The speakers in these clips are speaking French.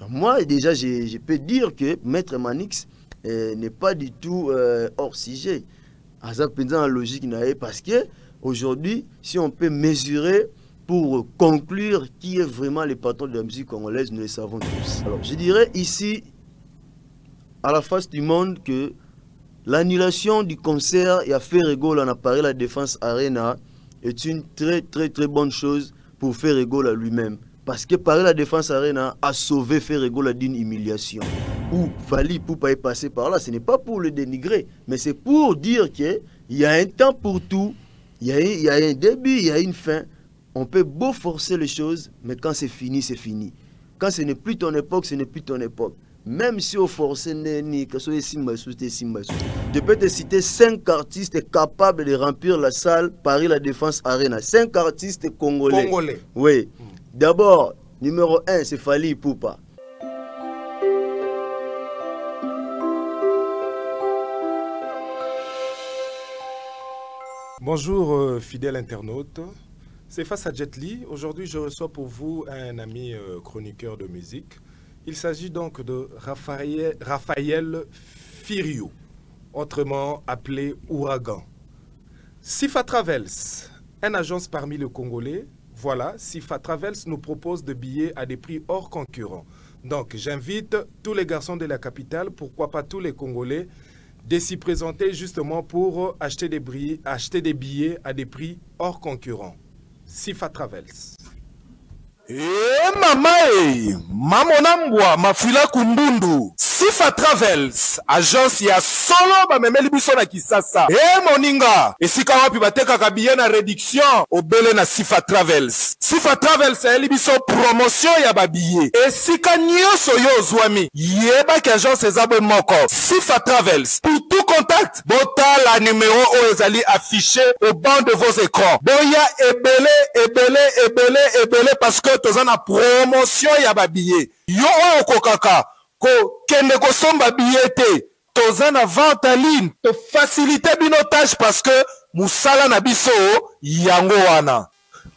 Moi, déjà, je peux dire que Maître Manix n'est pas du tout hors sujet. À ça, en logique, parce que aujourd'hui, si on peut mesurer pour conclure qui est vraiment le patron de la musique congolaise, nous le savons tous. Alors, je dirais ici, à la face du monde, que l'annulation du concert et à Ferrego, on a parlé la Défense Arena, est une très bonne chose pour Ferrego lui-même. Parce que Paris la Défense Arena a sauvé Ferrego d'une humiliation. Ou Fally Ipupa est passé par là, ce n'est pas pour le dénigrer, mais c'est pour dire qu'il y a un temps pour tout, il y a un début, il y a une fin. On peut beau forcer les choses, mais quand c'est fini, c'est fini. Quand ce n'est plus ton époque, ce n'est plus ton époque. Même si on force, je peux te citer 5 artistes capables de remplir la salle Paris la Défense Arena. 5 artistes congolais. Oui. D'abord, numéro 1, c'est Fally Ipupa. Bonjour fidèles internautes, c'est Face à Jet Li. Aujourd'hui je reçois pour vous un ami chroniqueur de musique. Il s'agit donc de Raphaël Firio, autrement appelé Ouragan. Sifa Travels, une agence parmi les Congolais. Voilà, Sifa Travels nous propose des billets à des prix hors concurrents. Donc j'invite tous les garçons de la capitale, pourquoi pas tous les Congolais, de s'y présenter justement pour acheter des billets à des prix hors concurrents. Sifa Travels. Mamonambwa mafila kumbundu Sifa Travels agence ya solo bamemeli biso na Kisasa moninga esika wapi bateka kabiye na réduction obele na Sifa Travels. Sifa Travels ayeli biso promotion ya babiye esika nyonso yo zwami yeba ki agence ezabwe moko. Sifa Travels, pour tout contact bota la numéro o ezali affiché au bas de vos écrans. Boya ebele parce que toza na promotion ya babiye yo oyo kokaka ko kende ko somba billet toza na vente en ligne to faciliter binotage parce que musala na biso yango wana.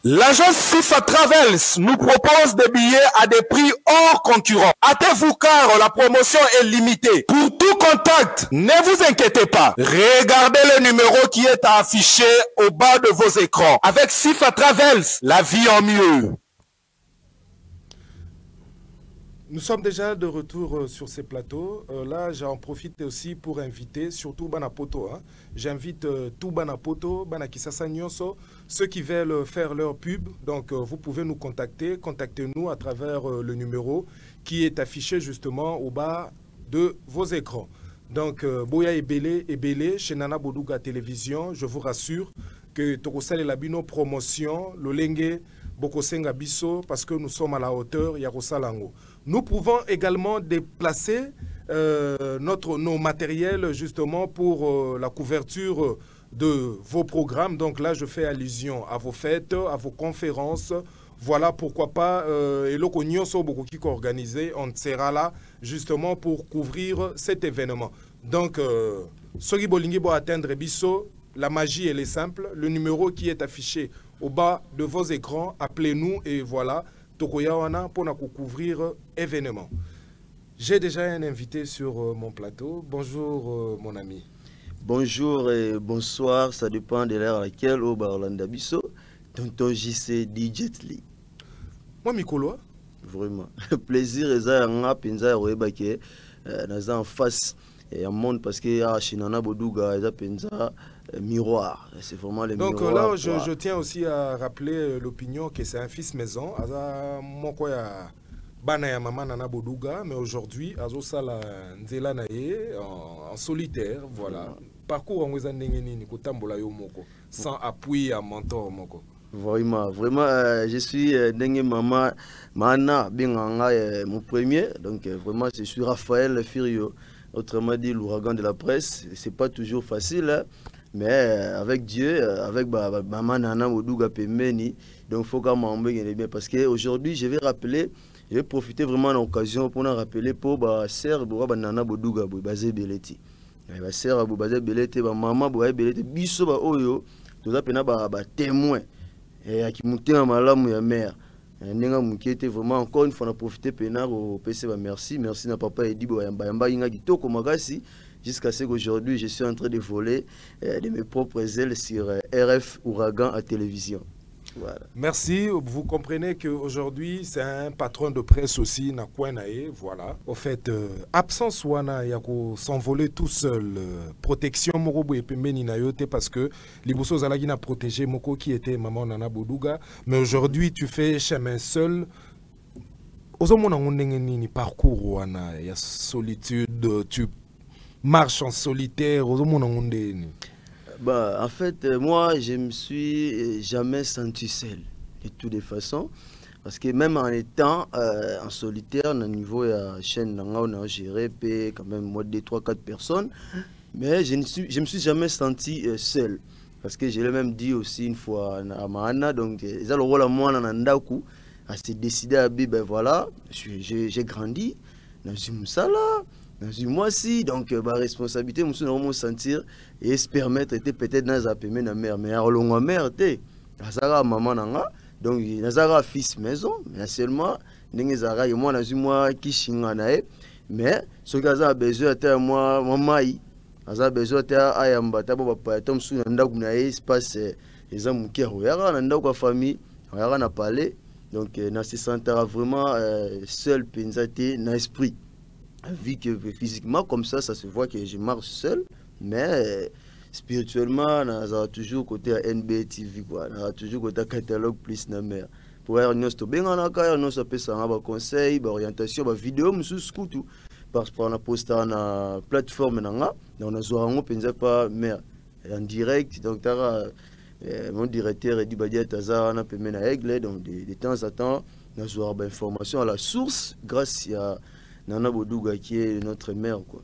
L'agence Sifa Travels nous propose des billets à des prix hors concurrents. Hâtez-vous car la promotion est limitée. Pour tout contact, ne vous inquiétez pas. Regardez le numéro qui est affiché au bas de vos écrans. Avec Sifa Travels, la vie en mieux. Nous sommes déjà de retour sur ces plateaux. Là, j'en profite aussi pour inviter, surtout Banapoto. J'invite tout Banapoto, Banakisasa Nyonso, ceux qui veulent faire leur pub. Donc, vous pouvez nous contacter. Contactez-nous à travers le numéro qui est affiché justement au bas de vos écrans. Donc, Boya Ebele, chez Nana Bodouga Télévision, je vous rassure que Tokosale Labino Promotion, Lolenge, Bokosenga Bisso, parce que nous sommes à la hauteur, Yarosalango. Nous pouvons également déplacer nos matériels justement pour la couverture de vos programmes. Donc là, je fais allusion à vos fêtes, à vos conférences. Voilà pourquoi pas, et l'Okonyo Soboko qui organisé, on sera là justement pour couvrir cet événement. Donc, Sogi Bolingi pour atteindre Bisso, la magie elle est simple. Le numéro qui est affiché au bas de vos écrans, appelez-nous et voilà. Tokoyawana pour nous couvrir événement. J'ai déjà un invité sur mon plateau. Bonjour mon ami. Bonjour et bonsoir, ça dépend de l'heure à laquelle au Barlanda Bisso. Tonton JC DJ Li. Moi Mikolo. Vraiment. Plaisir et ça nga penza oebake naza en face et en monde parce que chez Nana Bodouga eza penza miroir, c'est vraiment le donc miroir. Donc là, je tiens aussi à rappeler l'opinion que c'est un fils maison. Aza moko ya bana ya mama Nana Bodouga, mais aujourd'hui, azo sala nzela na ye en solitaire, voilà. Parcours en wezandengeni ni kotambola yo moko, sans appui à mentor moko. Vraiment, je suis Dengue Mama Mana Binganga, mon premier, donc vraiment je suis Raphaël Firio, autrement dit l'ouragan de la presse. C'est pas toujours facile. Hein? Mais avec Dieu, avec Maman Nana Bodouga Pemeni, donc il faut quand même bien parce qu'aujourd'hui, je vais profiter vraiment de l'occasion pour nous rappeler pour Sœur Nana Bodouga Bazé Beleti. Sœur Bazé Beleti, Maman Bazé Beleti, Bisso Oyo, tout ça, témoin, et qui monte en malamu ya mère. Nenga Mukete vraiment encore une fois on a profité pénard au PC merci na papa Edi Boyamba Yamba Inga Kitoko Magasi jusqu'à ce qu'aujourd'hui je suis en train de voler de mes propres ailes sur RF Ouragan à télévision. Voilà. Merci. Vous comprenez qu'aujourd'hui, c'est un patron de presse aussi, Nakouanae. Voilà. Au fait, absence wana yako s'envoler tout seul. Protection morobo et pembeni na yote parce que les boussos zalagi na protégé moko qui était maman Nana Boduga. Mais aujourd'hui, tu fais chemin seul. Ozomona ngondengeni parcours wana ya solitude. Tu marches en solitaire. Ozomona ngondeni. Bah, en fait, moi, je me suis jamais senti seul, de toutes les façons. Parce que même en étant en solitaire, au niveau de la chaîne, on a géré quand même moi 2, 3, 4 personnes. Mais je me suis jamais senti seul. Parce que je l'ai même dit aussi une fois à Mahana. Donc, ils ont le rôle à moi, à se décider à dire, ben voilà, j'ai grandi dans une salle. Dans une mois-ci, donc ma responsabilité, je me sentir et se permettre de peut-être dans la paiement de mère. Mais à la mère, à maman, donc nazara fils maison, mais seulement n'engezara et moi dans une mois qui chinganae, mais ce que a besoin de moi, maman, a besoin de ayamba, tabo papa, tom sous nanda kunae, espace les hommes qui regardent nanda kwa famille, regardent na parler, donc na se sentira vraiment seul, pensate, na esprit. Vu que physiquement comme ça se voit que je marche seul, mais spirituellement on a toujours côté NB TV quoi, on a toujours côté catalogue plus na mère pour avoir nous to bien na ka nous ça peut ça ba conseil ba orientation ba vidéo musu skutu parce qu'on a posté na plateforme na on a zoa ngo penza pas mère en direct donc mon directeur dit badia taza na pemena aigle donc de temps à temps on a zoa ba information à la source grâce à Nana Boduga qui est notre mère quoi.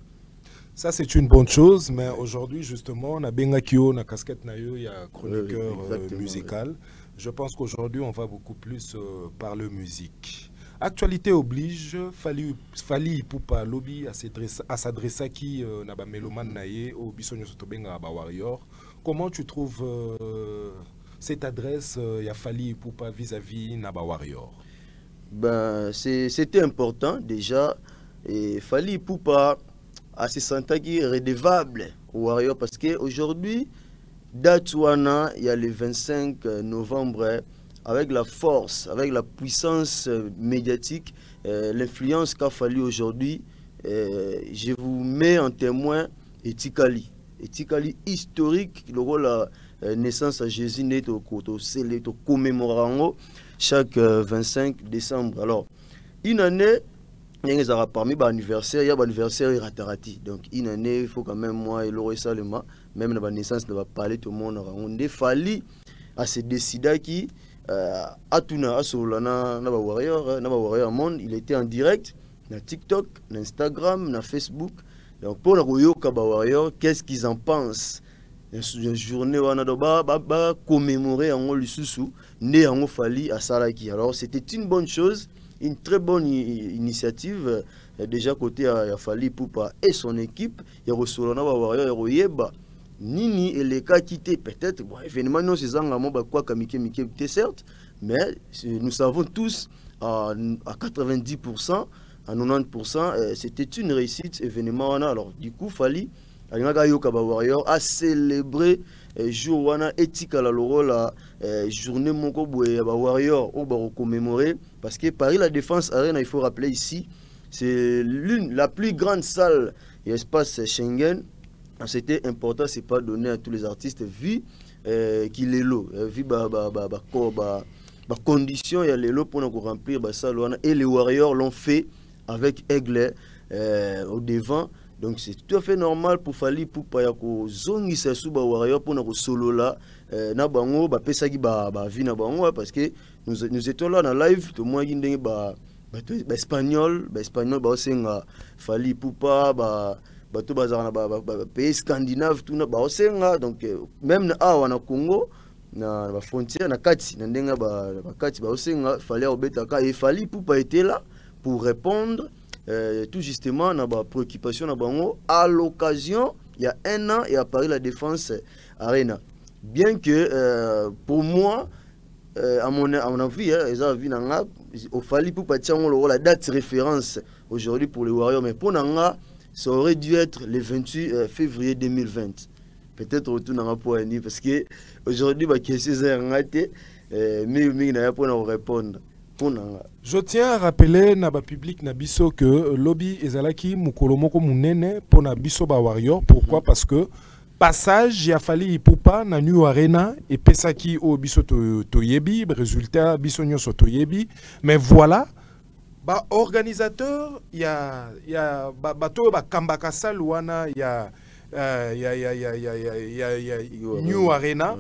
Ça c'est une bonne chose, mais aujourd'hui justement on a Bengakio, na casquette nayo, il y a chroniqueur musical. Je pense qu'aujourd'hui on va beaucoup plus parler musique. Actualité oblige, Fally Ipupa lobby à s'adresser à qui na ba mélomane naye au bisonyo sotobenga ba warrior. Comment tu trouves cette adresse ya Fally Ipupa vis-à-vis na ba warrior? Ben, c'était important déjà. Et Fally Ipupa à se sentir redevable au Warrior parce qu'aujourd'hui, Datouana, il y a le 25 novembre, avec la force, avec la puissance médiatique, l'influence qu'a fallu aujourd'hui, je vous mets en témoin Etikali. Etikali historique, le rôle de la naissance à Jésus n'est au commémorant chaque 25 décembre. Alors, une année, il y a parmi les anniversaires, il y a l'anniversaire ratarati. Donc, une année, il faut quand même, moi, et l'aurait seulement, même dans la naissance, on va parler tout le monde. On a fallu à se décider qui, à Tuna, à Solana, na Warrior Monde, il était en direct, na TikTok, na Instagram, na Facebook. Donc, pour la Warrior, qu'est-ce qu'ils en pensent? Une journée où on a commémorer en Lususu, né en Fally à Salaki. Alors c'était une bonne chose, une très bonne initiative déjà côté à Fally Ipupa et son équipe. Il y a Rosolana Warrior, Yeba, Nini et les cas quittés peut-être. Bon, événement non c'est quoi Kamike certes, mais nous savons tous à 90%, à 90%, c'était une réussite événement. Alors du coup Fally Warrior a célébré jour wana éthique à la journée moko boye ba Warrior au ba commémorer parce que Paris la Défense Arena, il faut rappeler ici, c'est la plus grande salle et espace Schengen. C'était important, c'est pas donné à tous les artistes vu qu'il est l'eau, vu condition il y a les lots pour nous remplir ba salle wana et les Warriors l'ont fait avec Aigle au devant. Donc c'est tout à fait normal pour Fally Ipupa ya ko zongisa suba Warrior pour na ko solo là na bango ba pesaki ba vie na bango parce que nous étions là dans live tout moi ndenge ba espagnol ba senga Fally Ipupa ba to bazana ba pays scandinave tout na ba senga donc même na awa na Congo na ba frontière na kati na ndenga ba kati ba senga Fally obetaka et Fally Ipupa était là pour répondre tout justement na ba préoccupation na bango à l'occasion il y a un an et à Paris la Défense Arena. Bien que pour moi à mon avis, il fallait pour partir la date référence aujourd'hui pour les Warriors, mais pour Nanga, ça aurait dû être le 28 février 2020. Peut-être retour dans pour parce que aujourd'hui, ma question est mais pour répondre. Je tiens à rappeler na ba public na biso que lobby ezalaki mukolo moko munene pour na biso ba Warrior. Pourquoi? Parce que passage ya fali ipupa na New Arena et pesaki o biso toyebi résultat biso nyoso toyebi, mais voilà ba organisateur ya bato ba kambaka saluana ya New Arena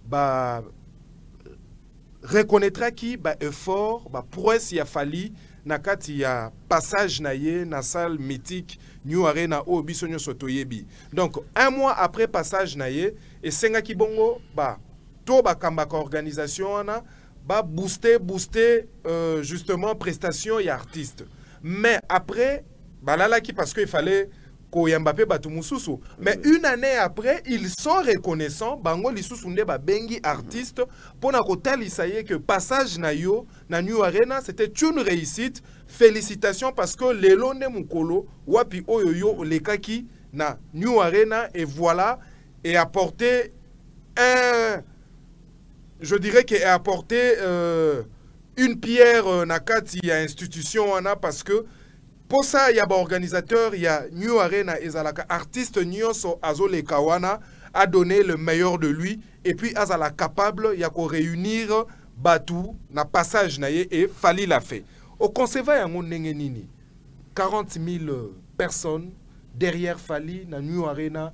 ba reconnaîtra qui ba effort ba prouesse ya fali na kati ya passage na ye na salle mythique New Arena o biso nyoso toyebi. Donc un mois après passage na ye et senga ki bongo ba to ba kambaka organisation na ba booster justement prestation et artiste. Mais après balala ki parce que il fallait Mbappé Batumususu. Mais une année après, ils sont reconnaissants. Bango lisusu nde ba bengi artiste pour na kotali ça y est que passage na yo na New Arena c'était une réussite. Félicitations parce que lelo ne mukolo wapi oyoyo lekaki na New Arena et voilà et apporter un, je dirais que apporter une pierre na kati ya institution wana parce que pour ça, il y a un organisateur, il y a New Arena et Zalaka, artiste Nyonso Azole Kawana a donné le meilleur de lui et puis Azala capable, il y a qu'à réunir Batou, na passage naye et Fali l'a fait. Au conceva yango nini 40 000 personnes derrière Fali na New Arena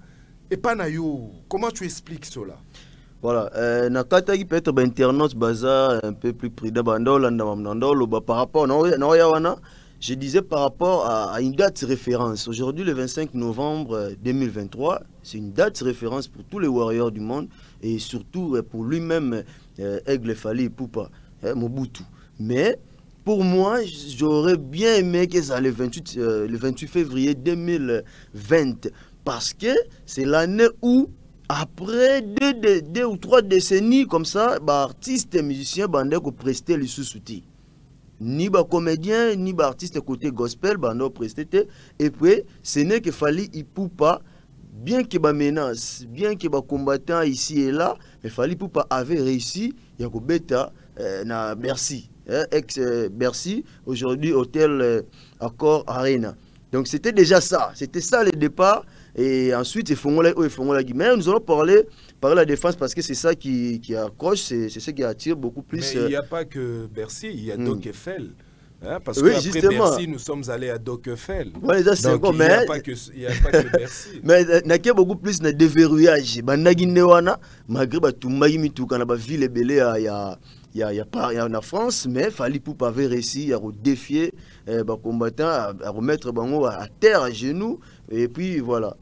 et pas na yo. Comment tu expliques cela? Voilà, na kata qui peut être internaute bazar un peu plus prudent par rapport à je disais par rapport à une date référence. Aujourd'hui, le 25 novembre 2023, c'est une date référence pour tous les Warriors du monde et surtout pour lui-même, Aigle Fali Ipupa, Mobutu. Mais pour moi, j'aurais bien aimé que ça le 28 février 2020 parce que c'est l'année où, après deux ou trois décennies comme ça, artistes et musiciens ont presté les sous-soutis. Ni ba comédien ni ba artiste côté gospel bando presté et puis ce n'est que Fali Ipupa bien que ba menace bien que ba combattant ici et là mais Fali Ipupa avait réussi ya ko beta na Bercy ex Bercy aujourd'hui hôtel Accor Arena. Donc c'était déjà ça, c'était ça le départ et ensuite ils font la mais nous allons parler la défense parce que c'est ça qui accroche, c'est ce qui attire beaucoup plus. Mais il n'y a pas que Bercy, il y a Doc Eiffel. Hein, parce oui, qu'après Bercy, nous sommes allés à Doc Eiffel. Ouais, ça, donc il n'y a pas que Bercy. Mais il y a beaucoup plus de déverrouillage. Malgré tout le ville belé il y a en France, mais Fali Ipupa avait réussi à défier les combattants, à remettre à terre, à genoux, et puis voilà.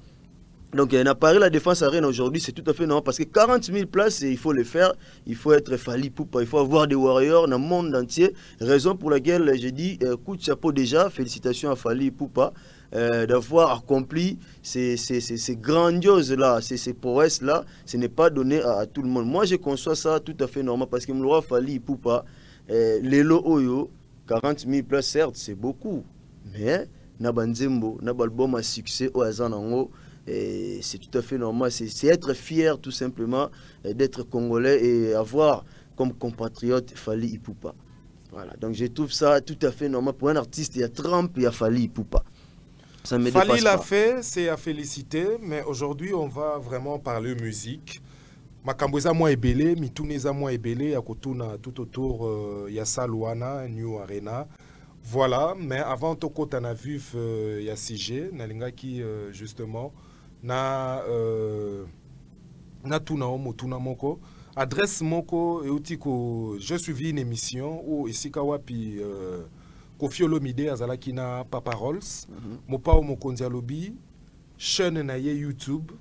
Donc, on a parlé la défense arène aujourd'hui, c'est tout à fait normal parce que 40 000 places, il faut les faire, il faut être Fali Ipupa, il faut avoir des warriors dans le monde entier. Raison pour laquelle j'ai dit, coup de chapeau déjà, félicitations à Fali Ipupa d'avoir accompli ces grandioses-là, ces prouesses-là. Ce n'est pas donné à tout le monde. Moi, je conçois ça tout à fait normal parce que Mloa Fali Ipupa, Lelo Oyo, 40 000 places, certes, c'est beaucoup, mais Nabanzembo, Nabalbom à succès au Azanango. C'est tout à fait normal, c'est être fier tout simplement d'être congolais et avoir comme compatriote Fali Ipupa. Voilà, donc je trouve ça tout à fait normal pour un artiste, il y a Trump, il y a Fali Ipupa. Ça me dépasse pas. Fali l'a fait, c'est à féliciter, mais aujourd'hui on va vraiment parler musique. Makambweza moi ebele, mituneza moi ebele, yakotuna tout autour Yassa Luana, New Arena. Voilà, mais avant toko tana vif ya CG, nalinga qui justement na tuna omo tuna moko adresse moko eutiko j'ai suivi une émission où isika wapi Koffi Olomide azalaki na Papa Rolls mopa o mokonzi alobi chaîne na ye YouTube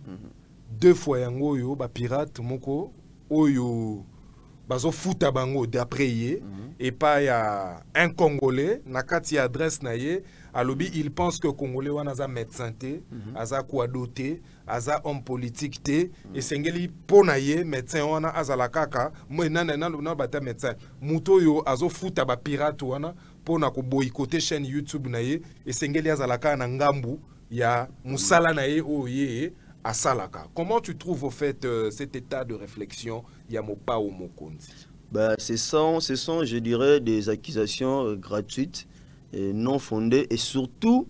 deux fois yango yo ba pirate moko oyo bazo futa bango d'après ye et pas ya un congolais na kati adresse na ye alobi il pense que Congolais wana aza médecin te, aza kwado te, aza homme politique te, et sengeli pona ye médecin wana azala kaka, moi na bata médecin. Muto yo azo futa ba pirate wana pona ko boycotter chaîne YouTube na ye, et sengeli azala kaka na ngambu ya musala na ye o ye à Salaka. Comment tu trouves au fait cet état de réflexion Yamopa ou Mokonzi? Ben, ce sont, je dirais, des accusations gratuites et non fondées. Et surtout,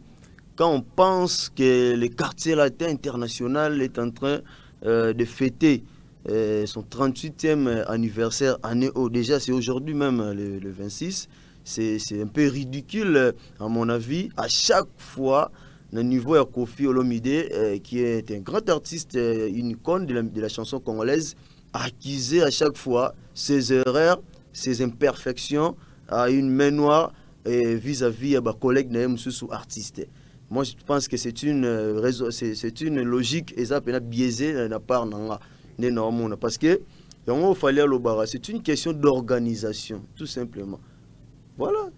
quand on pense que le quartier latin international est en train de fêter son 38e anniversaire année haut. Déjà, c'est aujourd'hui même le 26. C'est un peu ridicule, à mon avis. À chaque fois, le niveau de Koffi Olomide, qui est un grand artiste, une icône de la chanson congolaise, accusé à chaque fois ses erreurs, ses imperfections à une main noire vis-à-vis de collègues artistes. Moi, je pense que c'est une logique et ça peut biaisée de la part de parce que c'est une question d'organisation, tout simplement. Voilà.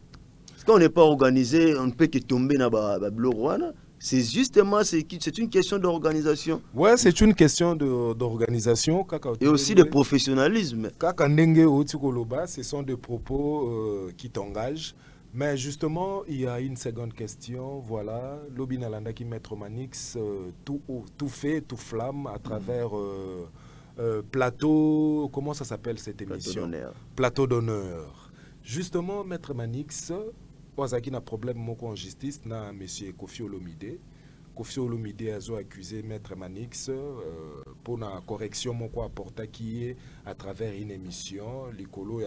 Quand on n'est pas organisé, on ne peut que tomber dans le bloc. C'est justement, c'est une question d'organisation. Ouais, c'est une question d'organisation. Et aussi de professionnalisme. Ce sont des propos qui t'engagent. Mais justement, il y a une seconde question. Voilà, Lobi Nalanda qui Maître Manix, tout fait, tout flamme à travers Plateau. Comment ça s'appelle cette émission? Plateau d'honneur. Justement, Maître Manix. Wazaki n'a problème moko en justice na monsieur Koffi Olomide. Koffi Olomide a accusé Maître Manix pour la correction moko apporta qui est à travers une émission. Likolo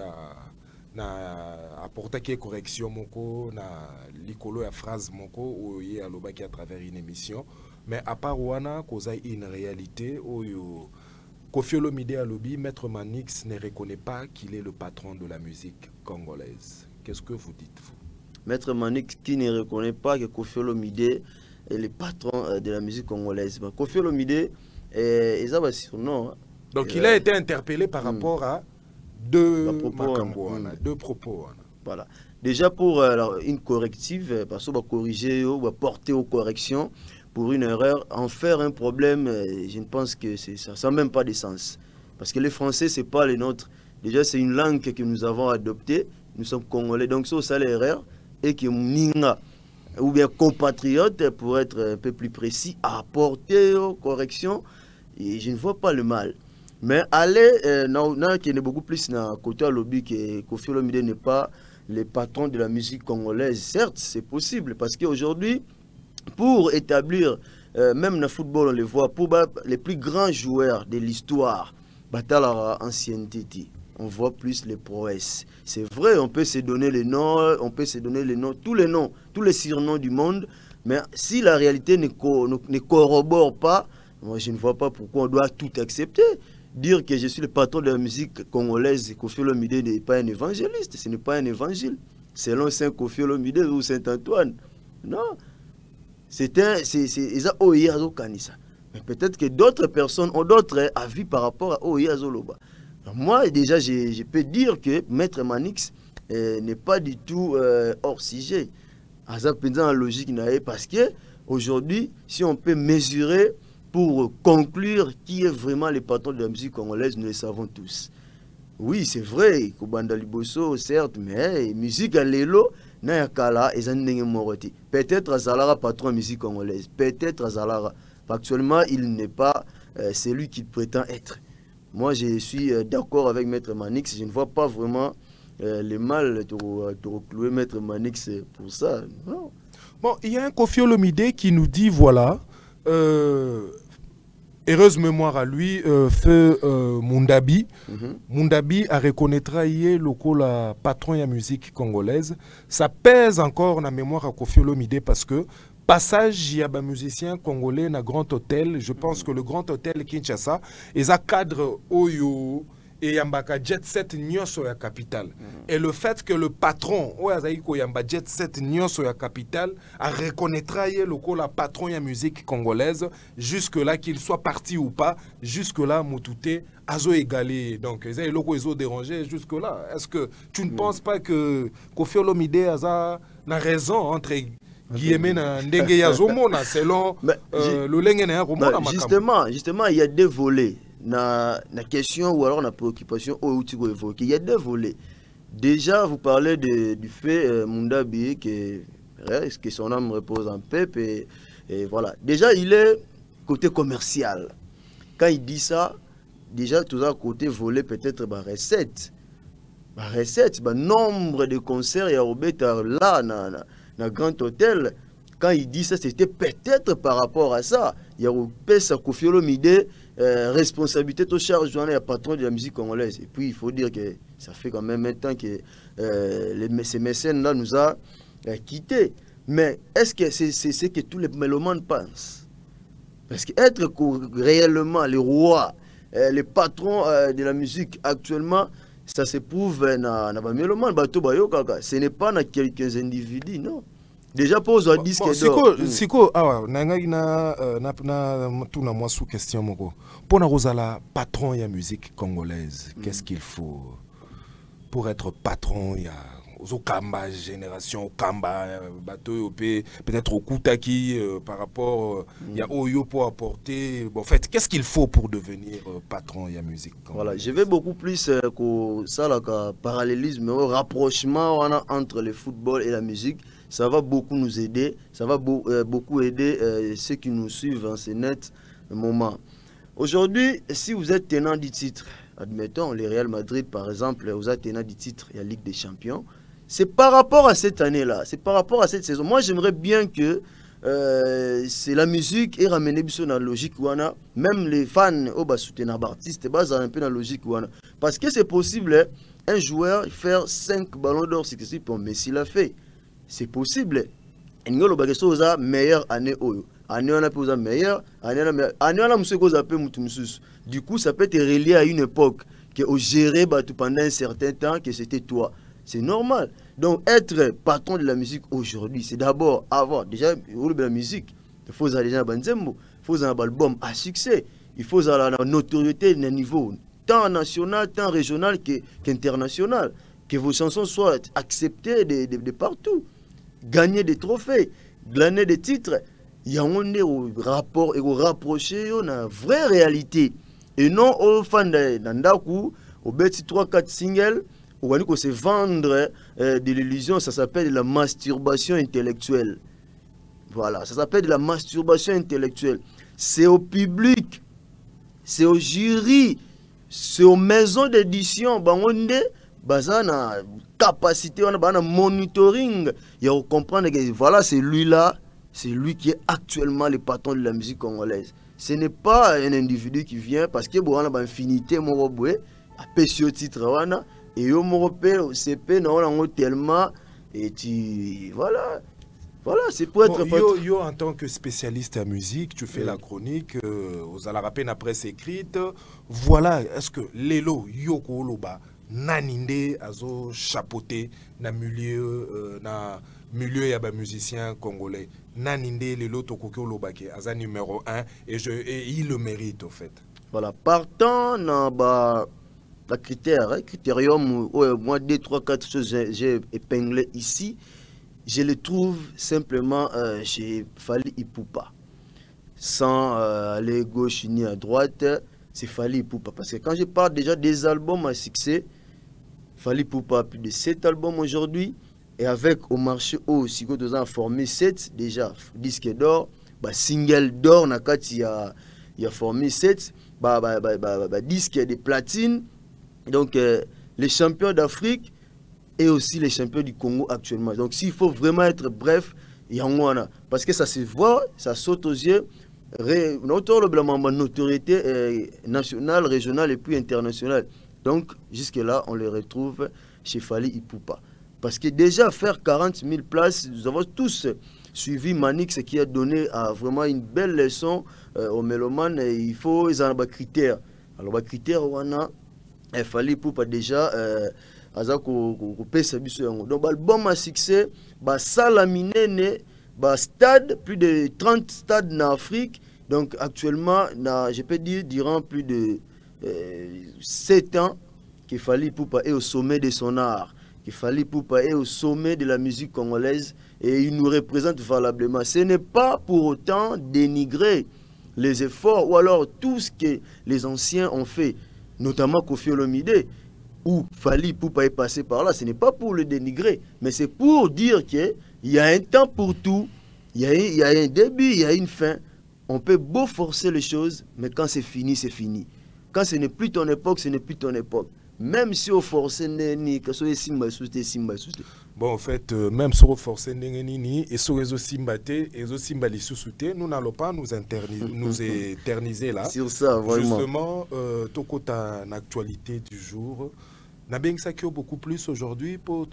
na apporta qui est correction moko na likolo ya phrase moko ou y a lobaki à travers une émission. Mais à part wana koza une réalité où Koffi Olomide a lobby, Maître Manix ne reconnaît pas qu'il est le patron de la musique congolaise. Qu'est-ce que vous dites vous? Maître Manix qui ne reconnaît pas que Koffi Olomide est le patron de la musique congolaise. Koffi Olomide est un surnom. Donc il a été interpellé par rapport à deux propos. Voilà. Déjà pour une corrective, parce qu'on va corriger, on va porter aux corrections pour une erreur, en faire un problème, je ne pense que ça n'a même pas de sens. Parce que les Français, ce n'est pas les nôtres. Déjà, c'est une langue que nous avons adoptée. Nous sommes Congolais. Donc, ça, l'erreur. Et que Mninga, ou bien compatriote, pour être un peu plus précis, à apporter aux corrections, et je ne vois pas le mal. Mais aller, qui est beaucoup plus dans le côté lobby que Koffi Olomide n'est pas le patron de la musique congolaise. Certes, c'est possible, parce qu'aujourd'hui, pour établir, même dans le football, on le voit, pour les plus grands joueurs de l'histoire, Batala ancienneté. On voit plus les prouesses. C'est vrai, on peut se donner les noms, tous les surnoms du monde, mais si la réalité ne corrobore pas, moi je ne vois pas pourquoi on doit tout accepter. Dire que je suis le patron de la musique congolaise, Koffi Olomide n'est pas un évangéliste, ce n'est pas un évangile. Selon Saint Koffi Olomide ou Saint Antoine. Non. Mais peut-être que d'autres personnes ont d'autres avis par rapport à Oya Zoloba. Moi, déjà, je peux dire que Maître Manix n'est pas du tout hors sujet. En logique, parce que aujourd'hui, si on peut mesurer pour conclure qui est vraiment le patron de la musique congolaise, nous le savons tous. Oui, c'est vrai, Kobanda Liboso, certes, mais musique à l'élo, Nayakala, et Moroti. Peut-être Azalara, patron de musique congolaise. Peut-être Azalara. Actuellement, il n'est pas celui qu'il prétend être. Moi, je suis d'accord avec Maître Manix. Je ne vois pas vraiment le mal de reclouer Maître Manix pour ça. Non. Bon, il y a un Koffi Olomide qui nous dit, voilà, heureuse mémoire à lui, feu Mundabi. Mundabi a reconnaîtra hier le patron de la musique congolaise. Ça pèse encore dans la mémoire à Koffi Olomide parce que passage, il y a un musicien congolais dans Grand Hôtel. Je pense que le Grand Hôtel Kinshasa, ils ont cadre Oyo et Yambaka Jet Set Nyoso ya Capital. Et le fait que le patron, Yamba Jet Set Nyoso ya Capital, a reconnaîtra le patron de la musique congolaise, jusque-là, qu'il soit parti ou pas, jusque-là, Moutouté, Azo égalé. Donc, ils ont dérangé jusque-là. Est-ce que tu ne penses pas que Koffi Olomide a raison entre Guillemé na ndenge ya zomona selon le lenge na romona makambo. Justement, il y a deux volets. Na question ou alors na préoccupation au outil évoqué. Il y a deux volets. Déjà, vous parlez du fait Mundabi que son âme repose en paix et voilà. Déjà, il est côté commercial. Quand il dit ça, déjà tout ça côté volet peut-être recette. Recette, nombre de concerts il y a là dans Grand Hôtel. Quand il dit ça, c'était peut-être par rapport à ça. Il y a sa Kofiolo Mide, responsabilité de charge journée à patron de la musique congolaise. Et puis il faut dire que ça fait quand même un temps que ces mécènes-là nous a quittés. Mais est-ce que c'est ce que tous les mélomanes pensent? Parce qu'être réellement les rois, les patrons de la musique actuellement, ça se prouve dans les mélomanes. Ce n'est pas dans quelques individus, non. Déjà pose un disque d'or. Siko na tout na moi sous question moko. Pour na rozala patron ya musique congolaise, qu'est-ce qu'il faut pour être patron ya au Kamba génération Kamba bateau peut-être au Koutaki par rapport il y a Oyo pour apporter en fait qu'est-ce qu'il faut pour devenir patron ya musique congolaise? Voilà, je vais beaucoup plus que ça là parallélisme rapprochement entre le football et la musique. Ça va beaucoup nous aider, ça va beaucoup aider ceux qui nous suivent en ce net moment. Aujourd'hui, si vous êtes tenant du titre, admettons le Real Madrid par exemple, vous êtes tenant du titre et la Ligue des Champions, c'est par rapport à cette année-là, c'est par rapport à cette saison. Moi, j'aimerais bien que c'est la musique et ramener dans la logique wana, même les fans au bas soutenir artistes basent un peu dans la logique wana, parce que c'est possible un joueur faire 5 ballons d'or successifs pour Messi l'a fait. C'est possible. Ngolo bageso oza meilleure année oyo. Année on a posé meilleure, année on a monsieur ko zape mutu mususu. Du coup, ça peut être relié à une époque que au gérer pendant un certain temps que c'était toi. C'est normal. Donc être patron de la musique aujourd'hui, c'est d'abord avoir déjà la musique. Il faut déjà un banzembo, il faut un album à succès, il faut la notoriété d'un niveau tant national, tant régional qu'international, que vos chansons soient acceptées de partout. Gagner des trophées, glaner des titres, il y a un rapport et rapprocher une vraie réalité. Et non aux fans d'Andaku, aux bêtis 3-4 singles, où on se vendre de l'illusion, ça s'appelle la masturbation intellectuelle. Voilà, ça s'appelle de la masturbation intellectuelle. C'est au public, c'est au jury, c'est aux maisons d'édition, bazana capacité, on a un monitoring, il faut comprendre que voilà, c'est lui-là, c'est lui qui est actuellement le patron de la musique congolaise. Ce n'est pas un individu qui vient parce que bon, on a une infinité, mon roboué, à pécio titre, et au Moropé, au CP, on a tellement, et tu, voilà. Voilà, c'est pour être... Bon, yo, en tant que spécialiste en musique, tu fais la chronique, aux Alarapé, la presse écrite. Voilà, est-ce que Lelo, Yoko Oloba, Naninde, Azo, chapeauté, na milieu ya ba musicien congolais. Naninde, Lelo, Tokoko Oloba, qui est numéro 1, et il le mérite, au fait. Voilà, partant dans la critérium, moi, 2, 3, 4 choses j'ai épinglé ici. Je le trouve simplement chez Fally Ipupa. Sans aller gauche ni à droite, c'est Fally Ipupa. Parce que quand je parle déjà des albums à succès, Fally Ipupa a plus de 7 albums aujourd'hui. Et avec au marché haut, si vous avez formé 7 déjà, disque d'or, single d'or, il a formé 7, disque de platine. Donc les champions d'Afrique, et aussi les champions du Congo actuellement. Donc s'il faut vraiment être bref, il y a un parce que ça se voit, ça saute aux yeux, notre notoriété nationale, régionale et puis internationale. Donc jusque-là, on les retrouve chez Fally Ipupa. Parce que déjà faire 40 000 places, nous avons tous suivi Manix qui a donné vraiment une belle leçon aux mélomanes. Il faut les critères. Alors les critères, on a Fally Ipupa déjà... donc l'album à succès, Salamine, stade, plus de 30 stades en Afrique. Donc actuellement, je peux dire, durant plus de 7 ans, que Fally Ipupa est au sommet de son art. que Fally Ipupa est au sommet de la musique congolaise et il nous représente valablement. Ce n'est pas pour autant dénigrer les efforts ou alors tout ce que les anciens ont fait, notamment Koffi Olomide, où Fally Ipupa est passé par là. Ce n'est pas pour le dénigrer, mais c'est pour dire qu'il y a un temps pour tout, il y a un début, il y a une fin. On peut beau forcer les choses, mais quand c'est fini, c'est fini. Quand ce n'est plus ton époque, ce n'est plus ton époque. Même si on force ni que ce soit bon, en fait, même si on force ni et sur les Simbate et les Simbali sous-souté, nous n'allons pas nous éterniser là. Sur ça, vraiment. Justement, tout en actualité du jour, n'a bien que beaucoup plus aujourd'hui pour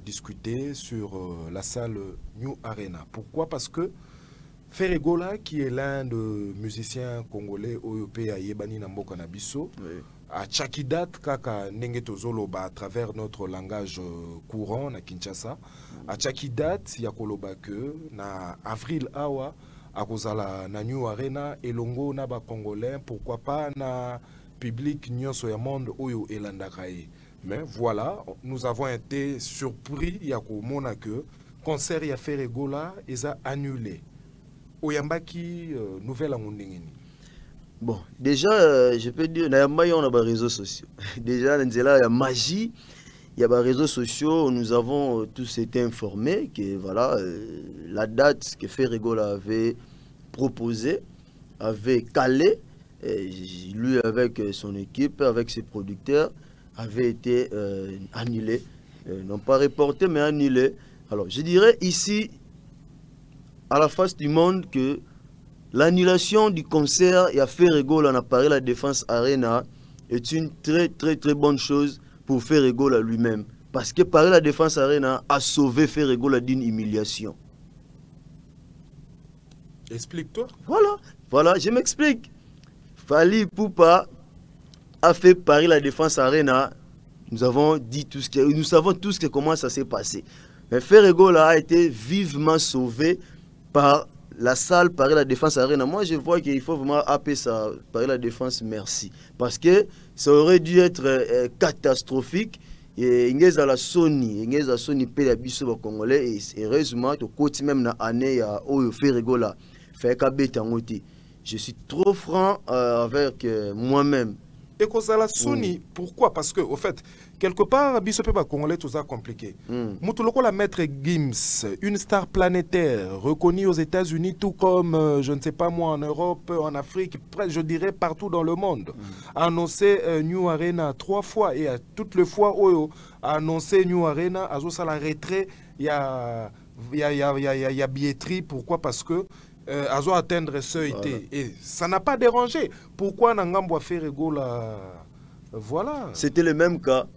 discuter sur la salle New Arena. Pourquoi? Parce que Ferregola, qui est l'un des musiciens congolais européens à Yebani Namboka Nabiso, à chaque date, kaka à travers notre langage courant na Kinshasa, à chaque date, il y a koloba que na avril awa à kozala na New Arena et longo na ba congolais, pourquoi pas na public nyonso ya monde oyo elandakaye. Mais voilà, nous avons été surpris ya komona que concert ya Ferregola est annulé. Oyambaki nouvelle amundingeni. Bon, déjà, je peux dire, on a des réseaux sociaux. Déjà, il y a magie, il y a des réseaux sociaux, nous avons tous été informés que voilà, la date que Ferregola avait proposée, avait calé, lui avec son équipe, avec ses producteurs, avait été annulée. Non pas reportée, mais annulée. Alors, je dirais ici, à la face du monde, que l'annulation du concert et à Ferregola à Paris La Défense Arena est une très bonne chose pour Ferregola lui-même. Parce que Paris La Défense Arena a sauvé Ferregola d'une humiliation. Explique-toi. Voilà, je m'explique. Fally Ipupa a fait Paris La Défense Arena. Nous savons tous comment ça s'est passé. Mais Ferregola a été vivement sauvé par la salle Paris La Défense Arena. Moi, je vois qu'il faut vraiment appeler ça Paris La Défense merci. Parce que ça aurait dû être catastrophique. Et il y a la Sony paye la biso congolais. Et heureusement, au côté même dans l'année où Ferregola fait qu'à je suis trop franc avec moi-même. Et que ça la Sony, pourquoi? Parce que, au fait, quelque part, biso pe ba congolais tout ça compliqué. Moutoloko la maître Gims, une star planétaire, reconnue aux États-Unis, tout comme, je ne sais pas moi, en Europe, en Afrique, je dirais partout dans le monde, a annoncé New Arena 3 fois et à toutes les fois où a annoncé New Arena, à ça la retrait, il y a billetterie. Pourquoi? Parce que Azo atteindre seuil et ça n'a pas dérangé. Pourquoi Nangambo a fait Ferregola? Voilà. C'était le même cas.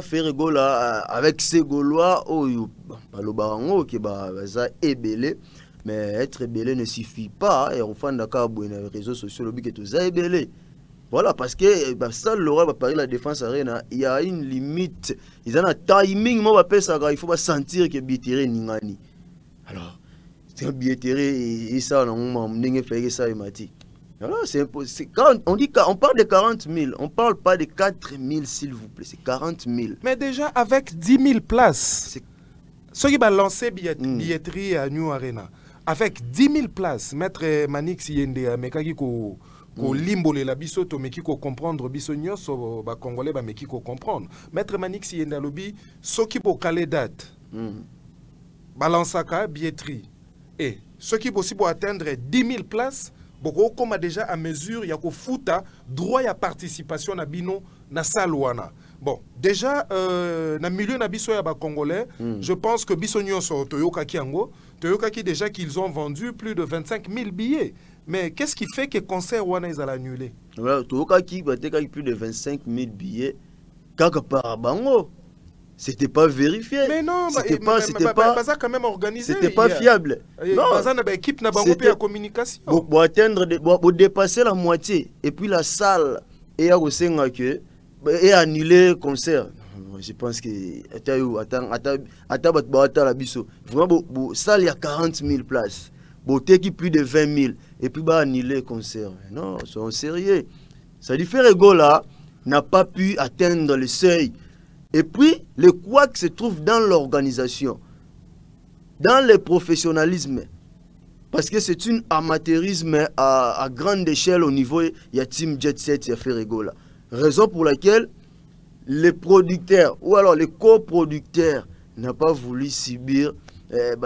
Ferregola avec ses Gaulois le barango qui ça ébélé, mais être ébélé ne suffit pas et on fait d'accord sur les réseaux sociaux le but que tout ça ébélé. Voilà, parce que ça Laura Paris La Défense Arena, il y a une limite. Ils ont un timing, moi il faut pas sentir que billetterie ningani. Alors c'est un billetterie et ça, on fait ça et mati. Voilà, on parle de 40 000, on ne parle pas de 4 000 s'il vous plaît, c'est 40 000. Mais déjà avec 10 000 places, ceux qui vont lancer billetterie à New Arena, avec 10 000 places, Maître Manix Yende, mais ko limbo la biso to meki ko comprendre biso nyonso ba congolais ba meki ko comprendre. Maître Manix Yende lobi, ceux qui vont caler date, balansaka billetterie. Et ceux qui possible pour atteindre 10 000 places, comme déjà à mesure, il y a fouta droit à participation na bino na salwana. Bon, déjà na milieu na biso ya ba congolais, je pense que biso nyonso Toyoka Kiango, déjà qu'ils ont vendu plus de 25 000 billets. Mais qu'est-ce qui fait que concert wana ils allaient annuler? Voilà, Toyoka qui plus de 25 000 billets, kaka par bango. C'était pas vérifié. Mais non, c'était pas quand même organisé. C'était pas fiable. Non, équipe n'a pas de communication. Pour atteindre, pour dépasser la moitié. Et puis la salle est annulé le concert. Je pense que attends la biso. Vraiment, salle il y a 40 000 places. Beauté qui plus de 20 000 et puis annuler le concert. Non, soyons sérieux. Ça dit Ferregola n'a pas pu atteindre le seuil Et puis, le couac se trouve dans l'organisation, dans le professionnalisme. Parce que c'est un amateurisme à grande échelle au niveau, il y a Team Jet Set, il y a Ferrego là. Raison pour laquelle les producteurs ou alors les coproducteurs n'ont pas voulu subir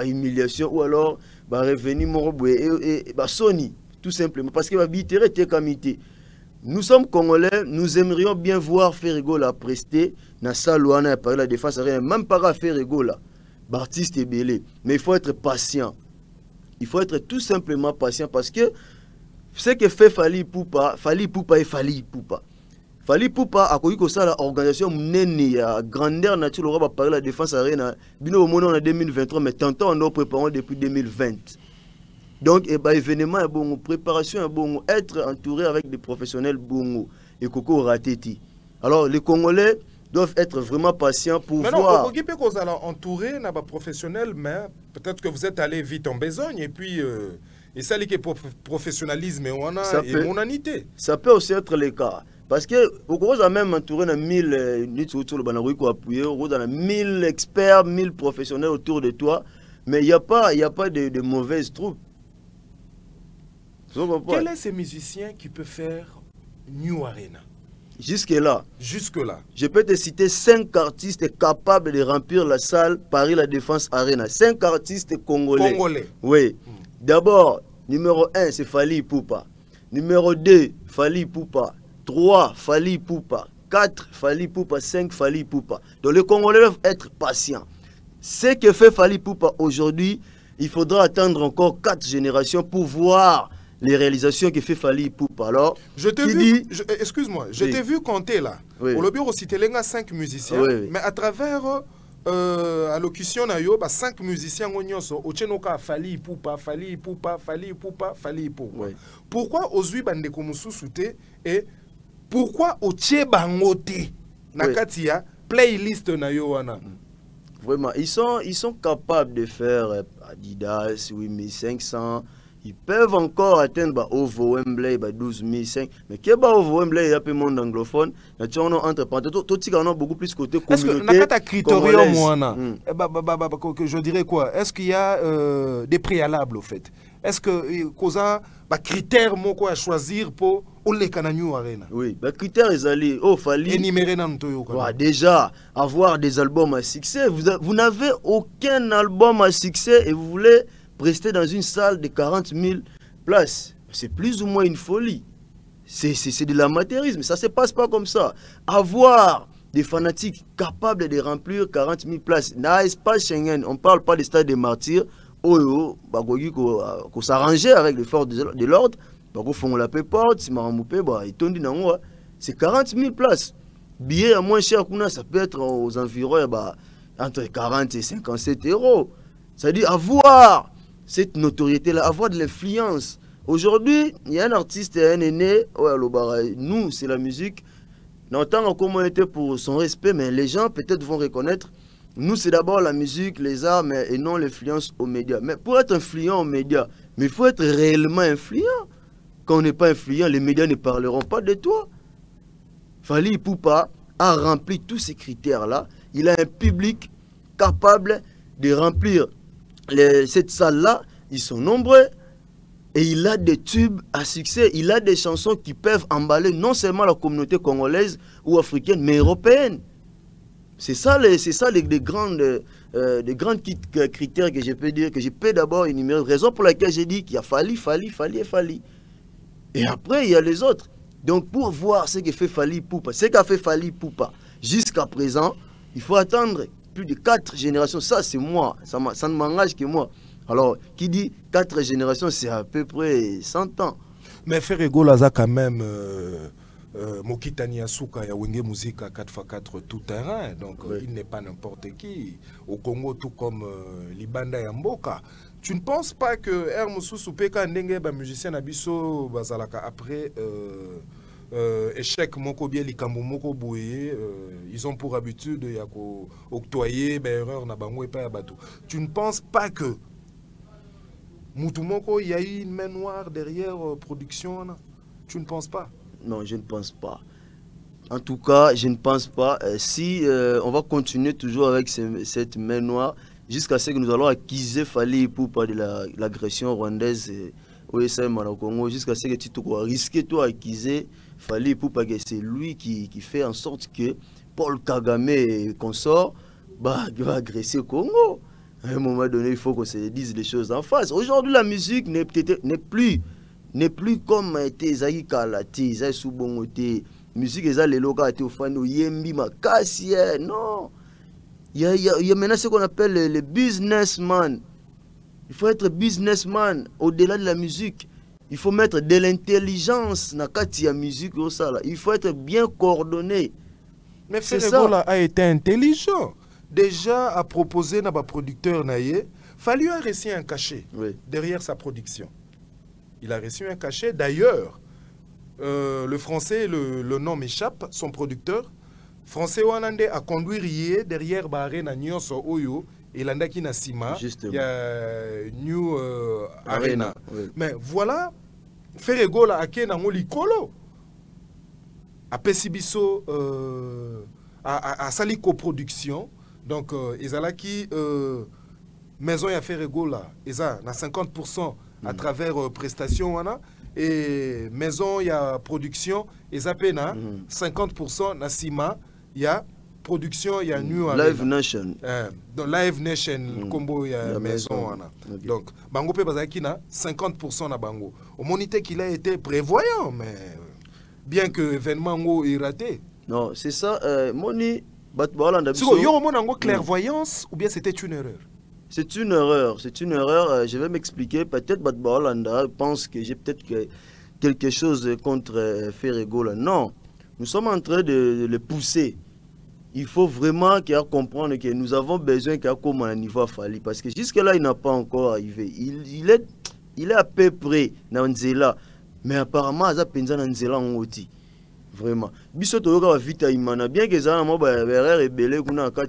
humiliation ou alors revenir et Sony, tout simplement. Parce que nous sommes Congolais, nous aimerions bien voir Ferrego la prester dans sa loi, par la défense, même pas Ferrego là, artiste est belé. Mais il faut être patient. Il faut être tout simplement patient parce que ce que fait Fally Ipupa et Fally Ipupa. Fally Ipupa a connu que ça l'organisation menée à grandeur nature le roi parler la défense arena bino au en 2023 mais tantôt on a préparé depuis 2020. Donc événement est bon, préparation est bon, être entouré avec des professionnels bon et Coco Rateti. Alors les Congolais doivent être vraiment patients pour voir. Mais non, vous allez entourer n'a pas professionnel mais peut-être que vous êtes allé vite en besogne et puis et ça les professionnalisme on a et monanité. Ça peut aussi être le cas. Parce que vous avez même entouré de 1000 1000 experts, 1000 professionnels autour de toi, mais il n'y a pas de mauvaises troupes. Quel est ce musicien qui peut faire New Arena? Jusque-là. Jusque-là. Je peux te citer 5 artistes capables de remplir la salle Paris La Défense Arena. 5 artistes congolais. Oui. D'abord, numéro 1, c'est Fally Ipupa. Numéro 2, Fally Ipupa. 3, Fally Ipupa. 4, Fally Ipupa. 5, Fally Ipupa. Donc les Congolais doivent être patients. Ce que fait Fally Ipupa aujourd'hui, il faudra attendre encore 4 générations pour voir les réalisations que fait Fally Ipupa. Alors, je t'ai vu, excuse-moi, je t'ai vu compter là. Oui. Au bureau, c'était 5 musiciens, oui. Mais à travers allocution, 5 musiciens, Ochenoka, Fally Ipupa, Fally Ipupa, Fally Ipupa, Fally Ipupa. Oui. Pourquoi Ozui Bandeko Moussousouté et pourquoi Oche Bangote Nakatia playlist na yoana? Vraiment, ils sont capables de faire Adidas 8500. Ils peuvent encore atteindre Ovo Wembley 12500. Mais qui est Ovo Wembley, il y a peu de monde anglophone. Entre parenthèses, tout ce qui en a beaucoup plus côté communauté. Est-ce que n'a pas critérium je dirais quoi? Est-ce qu'il y a des préalables au fait? Est-ce que causa critères à choisir pour les New Arena? Oui, critères ils allaient Fally déjà avoir des albums à succès. Vous n'avez aucun album à succès et vous voulez rester dans une salle de 40 000 places. C'est plus ou moins une folie. C'est de l'amateurisme. Ça ne se passe pas comme ça. Avoir des fanatiques capables de remplir 40 000 places. Dans l'espace Schengen, on ne parle pas des stades des martyrs. Qu'on s'arrangeait avec les forces de l'ordre. C'est 40 000 places. Billets à moins cher, ça peut être aux environs entre 40 et 57 €. C'est-à-dire avoir cette notoriété-là, avoir de l'influence. Aujourd'hui, il y a un artiste, un aîné, nous, c'est la musique. N'entend comment était pour son respect, mais les gens peut-être vont reconnaître. Nous, c'est d'abord la musique, les arts, et non l'influence aux médias. Mais pour être influent aux médias, il faut être réellement influent. Quand on n'est pas influent, les médias ne parleront pas de toi. Fally Ipupa a rempli tous ces critères-là. Il a un public capable de remplir cette salle-là. Ils sont nombreux. Et il a des tubes à succès. Il a des chansons qui peuvent emballer non seulement la communauté congolaise ou africaine, mais européenne. C'est ça les grands critères que je peux dire, que je peux d'abord énumérer. Raison pour laquelle j'ai dit qu'il y a Fally. Et après, il y a les autres. Donc, pour voir ce que fait Fally Ipupa, ce qu'a fait Fally Ipupa jusqu'à présent, il faut attendre plus de 4 générations. Ça, c'est moi. Ça ne m'engage que moi. Alors, qui dit 4 générations, c'est à peu près 100 ans. Mais Ferrego Laza, quand même, Mokitani Asuka, ya Wenge Musique à 4x4 tout terrain. Donc, il n'est pas n'importe qui. Au Congo, tout comme Libanda et Mboka. Tu ne penses pas que Hermousou Soupeka Ndenge, musicien Abisso, Bazalaka, après échec Moko Bien Likambo Moko Bouye, ils ont pour habitude d'octroyer erreur na bango et pas à bateau. Tu ne penses pas que Moutoumoko, il y a eu une main noire derrière production? Tu ne penses pas? Non, je ne pense pas. En tout cas, je ne pense pas. Si on va continuer toujours avec cette main noire, jusqu'à ce que nous allons accuser Fally pour parler de l'agression rwandaise au SM au Congo, jusqu'à ce que tu risques toi accuser Fally pour que c'est lui qui fait en sorte que Paul Kagame et consort va agresser le Congo. À un moment donné, il faut qu'on se dise les choses en face. Aujourd'hui, la musique n'est plus comme Zaki Kalati, Zaki Soubongote. Musique est les locaux au fan yembi makasi non. Il y a maintenant ce qu'on appelle les businessman. Il faut être businessman au-delà de la musique. Il faut mettre de l'intelligence dans la musique. Il faut être bien coordonné. Mais Ferregola a été intelligent. Déjà à proposer à producteur Naye, fallu a reçu un cachet derrière sa production. Il a reçu un cachet. D'ailleurs, le français, le nom m'échappe, son producteur. Français Wanande a conduit derrière Barena Nyonso Oyo et Landaki Nasima. Il y a New Arena. Oui. Mais voilà, Ferregola a ké nango likolo. A Pesibiso a sali coproduction. Donc, Ezalaki maison ya Ferregola, Eza na 50% à travers prestation wana. Et maison, il y a production, et ça peine 50% na Sima, il y a production, il y a New Live Nation. Donc Live Nation, combo, il y a maison. Okay. Donc, Bango pe bazaki na 50% na Bango. Au monité qu'il a été prévoyant, mais bien que l'événement est raté. Non, c'est ça, Moni, il y a une clairvoyance ou bien c'était une erreur? C'est une erreur, je vais m'expliquer. Peut-être que Batbalanda pense que j'ai peut-être quelque chose contre Ferregola. Non, nous sommes en train de le pousser. Il faut vraiment qu'il comprendre que nous avons besoin qu'il y ait comme un niveau à Fally. Parce que jusque-là, il n'a pas encore arrivé. Il est à peu près dans Nzela. Mais apparemment, il a pensé dans Nzela en Oti. Vraiment. Bien que ça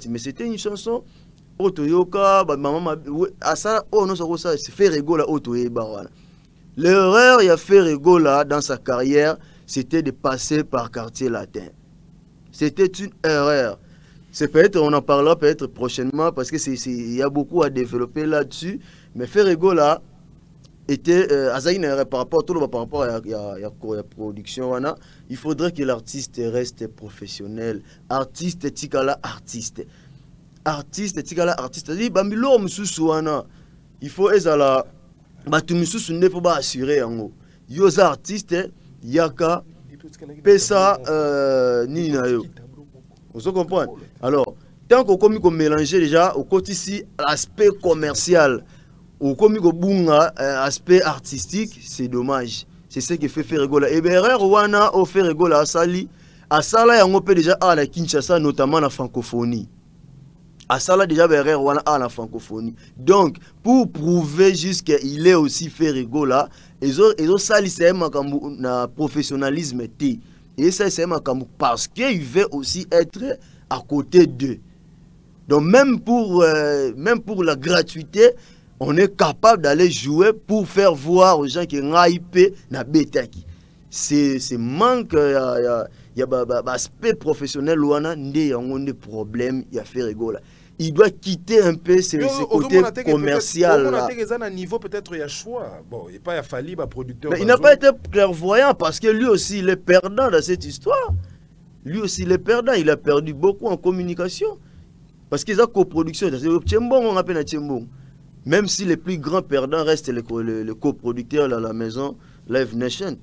mais c'était une chanson. Otoyoka, maman, asa, oh non, ça, c'est Ferregola, Otoyebawana. L'erreur il a Ferregola dans sa carrière, c'était de passer par quartier latin. C'était une erreur. C'est peut-être, on en parlera peut-être prochainement, parce que il y a beaucoup à développer là-dessus. Mais Ferregola était, une erreur par rapport à la production. Il faudrait que l'artiste reste professionnel. Artiste, tikala, artiste. Artiste, tikala artiste. Il faut ezala batumisusu ne faut pas assurer yango. Yoza artiste yaka pesa nini na yo. Vous comprenez? Alors, tant qu'on commis qu'on mélanger déjà au côté ici l'aspect commercial au commis qu'on bunga aspect artistique, c'est dommage. C'est ce qui fait Ferregola. Et bien Rwanda au Ferregola asala yango pe déjà à la Kinshasa notamment la francophonie. Asala déjà derrière à la francophonie. Donc, pour prouver juste qu'il est aussi Ferregola, ils ont sali c'est un professionnalisme. Et ça, c'est parce qu'il veut aussi être à côté d'eux. Donc, même pour la gratuité, on est capable d'aller jouer pour faire voir aux gens qui ont hypé na betaki. C'est manque, il y a aspect professionnel, il y a des problèmes, il y a Ferregola. Il doit quitter un peu ce côté commercial. Niveau peut-être il y a choix. Bon, il n'y a pas fallu producteur. Mais il n'a pas été clairvoyant parce que lui aussi il est perdant dans cette histoire. Lui aussi il est perdant. Il a perdu beaucoup en communication. Parce qu'ils ont coproduction. On appelle même si les plus grands perdants restent les coproducteurs à la maison Live Nation.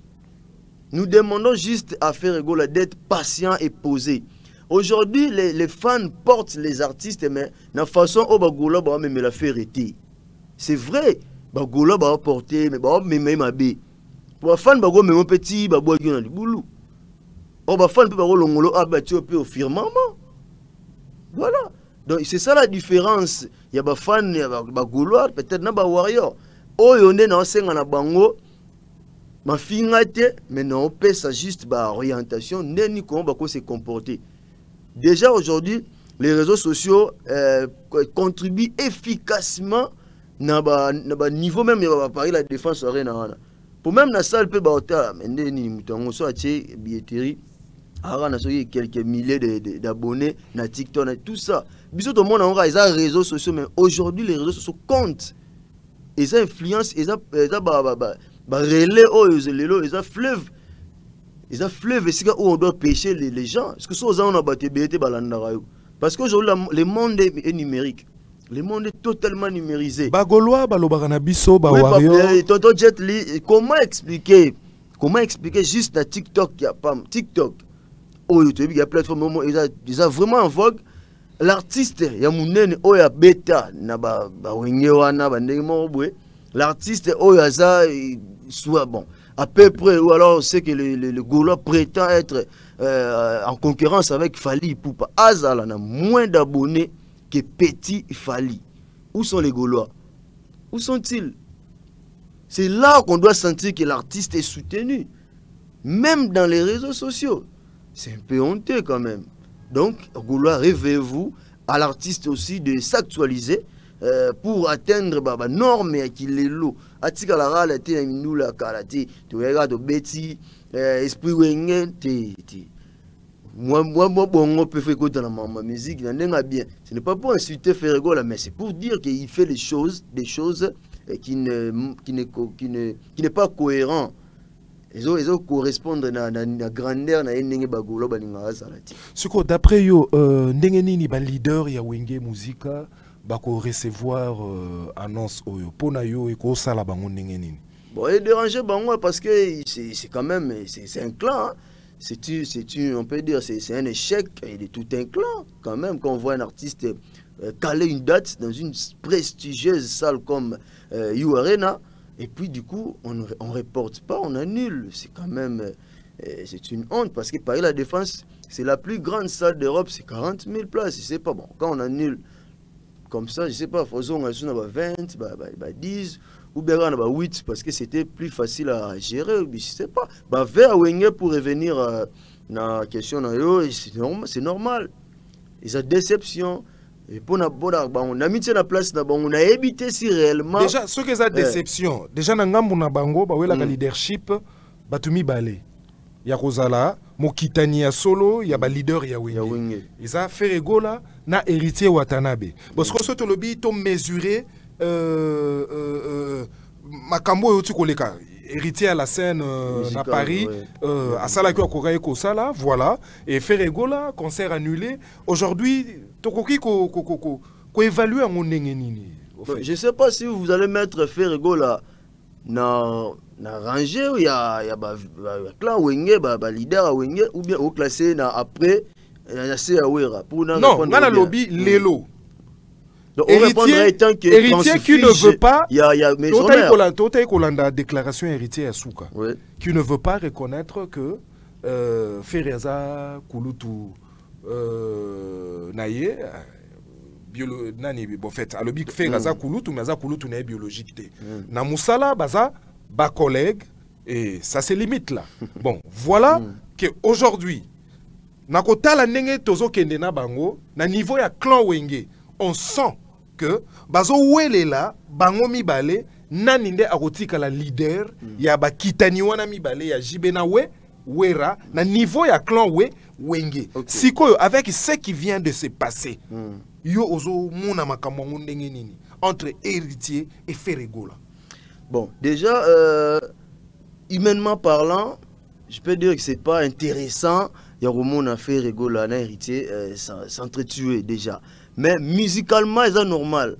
Nous demandons juste à Ferregola d'être patient et posé. Aujourd'hui, les fans portent les artistes, mais la façon dont Bagola va même la faire arrêter. C'est vrai, Bagola va porter, mais même abé. Pour les fans, Bagola même petit, Bagola qui a du boulot. Pour les fans, Bagola l'ongolo abattu au firmament. Voilà. Donc c'est ça la différence. Il y a des fans, il y a Bagola, peut-être des warriors. Oh, il y a un seng en bango. Ma fille mais non, on peut ça juste orientation, n'est comment se comporter. Déjà aujourd'hui, les réseaux sociaux contribuent efficacement dans le niveau même de la défense. Pour même la salle, peut mais billetterie, Alors, on a quelques milliers d'abonnés na TikTok, na tout ça. Bisous tout le monde a des réseaux sociaux, mais aujourd'hui les réseaux sociaux comptent. Ils influencent, ils ont relais, ils ont fleuve. Ils ont fleuve, c'est où on doit pêcher les gens. Parce que ça, on a battu BT balandarayo. Parce qu'aujourd'hui le monde est numérique. Le monde est totalement numérisé. Bagoloa, balobaganabiso, bawario. Tonton Jet Li, comment expliquer juste la TikTok, il y a pas TikTok. Oh, YouTube, il y a plateforme, ils ont vraiment en vogue. L'artiste, il y a Mounene, oh, il y a Beta, l'artiste, oh, il y a ça, soit bon. À peu près, ou alors on sait que le Gaulois prétend être en concurrence avec Fali Poupa. Azal a moins d'abonnés que Petit Fali. Où sont les Gaulois? Où sont-ils? C'est là qu'on doit sentir que l'artiste est soutenu. Même dans les réseaux sociaux. C'est un peu honteux quand même. Donc, Gaulois, réveillez-vous à l'artiste aussi de s'actualiser pour atteindre les normes qu'il est l'eau. Atika la râle, nous la karate, tu regardes Betty, esprit wenge, moi, on peut faire écouter ma musique, bien. Ce n'est pas pour insulter Ferrego là, mais c'est pour dire qu'il fait des choses qui n'est pas cohérent. Ils ont correspondre à la grandeur na ndenge bagolo balinga salati. Suko d'après yo ndenge nini ba leader ya Wenge Musica bako recevoir annonce oyo pona yo e ko sala bango ndenge nini? Bon, il déranger bango parce que c'est quand même c'est un clan. Hein. On peut dire c'est un échec et de tout un clan quand même quand on voit un artiste caler une date dans une prestigieuse salle comme U Arena. Et puis du coup, on ne reporte pas, on annule. C'est quand même, c'est une honte parce que Paris La Défense, c'est la plus grande salle d'Europe, c'est 40 000 places. Je sais pas, bon, quand on annule comme ça, je sais pas, faisons 20, 10 ou bien on a 8 parce que c'était plus facile à gérer. Je sais pas. Vers Wenge pour revenir à la question, c'est normal. Ils ont déception. Et pour on a mis la place, on a évité si réellement. Déjà, ce que ça déception, déjà, dans le bango, la leadership, batumi balé. Il y a Rosala, Mokitani ya solo, il y a ba leader ya Wenge. Ils ont fait rigola, na héritier Watanabe. Parce que ce que le bi, mesuré, Makambo yotu koleka. Héritier à la scène à Paris, à Salakio à Koraï Kosala, voilà, et Ferregola, concert annulé. Aujourd'hui, Tokoki ko évalue à mon nini. Je ne sais pas si vous allez mettre Ferregola dans rangée où il y a clan Wenge, leader à Wenge, ou bien au classé après, il y a Awera. Non, on a lobby Lelo. Donc, héritier qui ne veut pas, il y a déclaration héritier à Souka, qui ne veut pas reconnaître que Fereza Kouloutou Naye, en fait, à l'objet Fereza Kouloutou, mais Kouloutou n'est biologique. Namusala, Baza, bas collègue, et ça se limite là. Bon, voilà qu'aujourd'hui, Nakota la nenge tozo kendena bango, na niveau ya clan Wenge, on sent que bazo wele la bango mibale naninde akotika la leader ya bakitani wana mibale ya Jibena Wera na niveau ya clan Wenge. Sikoyo avec ce qui vient de se passer. Yo ozo muna makambo ndenge nini entre héritier et Ferregola. Bon, déjà humainement parlant, je peux dire que c'est pas intéressant. Il y a Romona Ferregola na héritier s'entretuer déjà. Mais musicalement, c'est normal.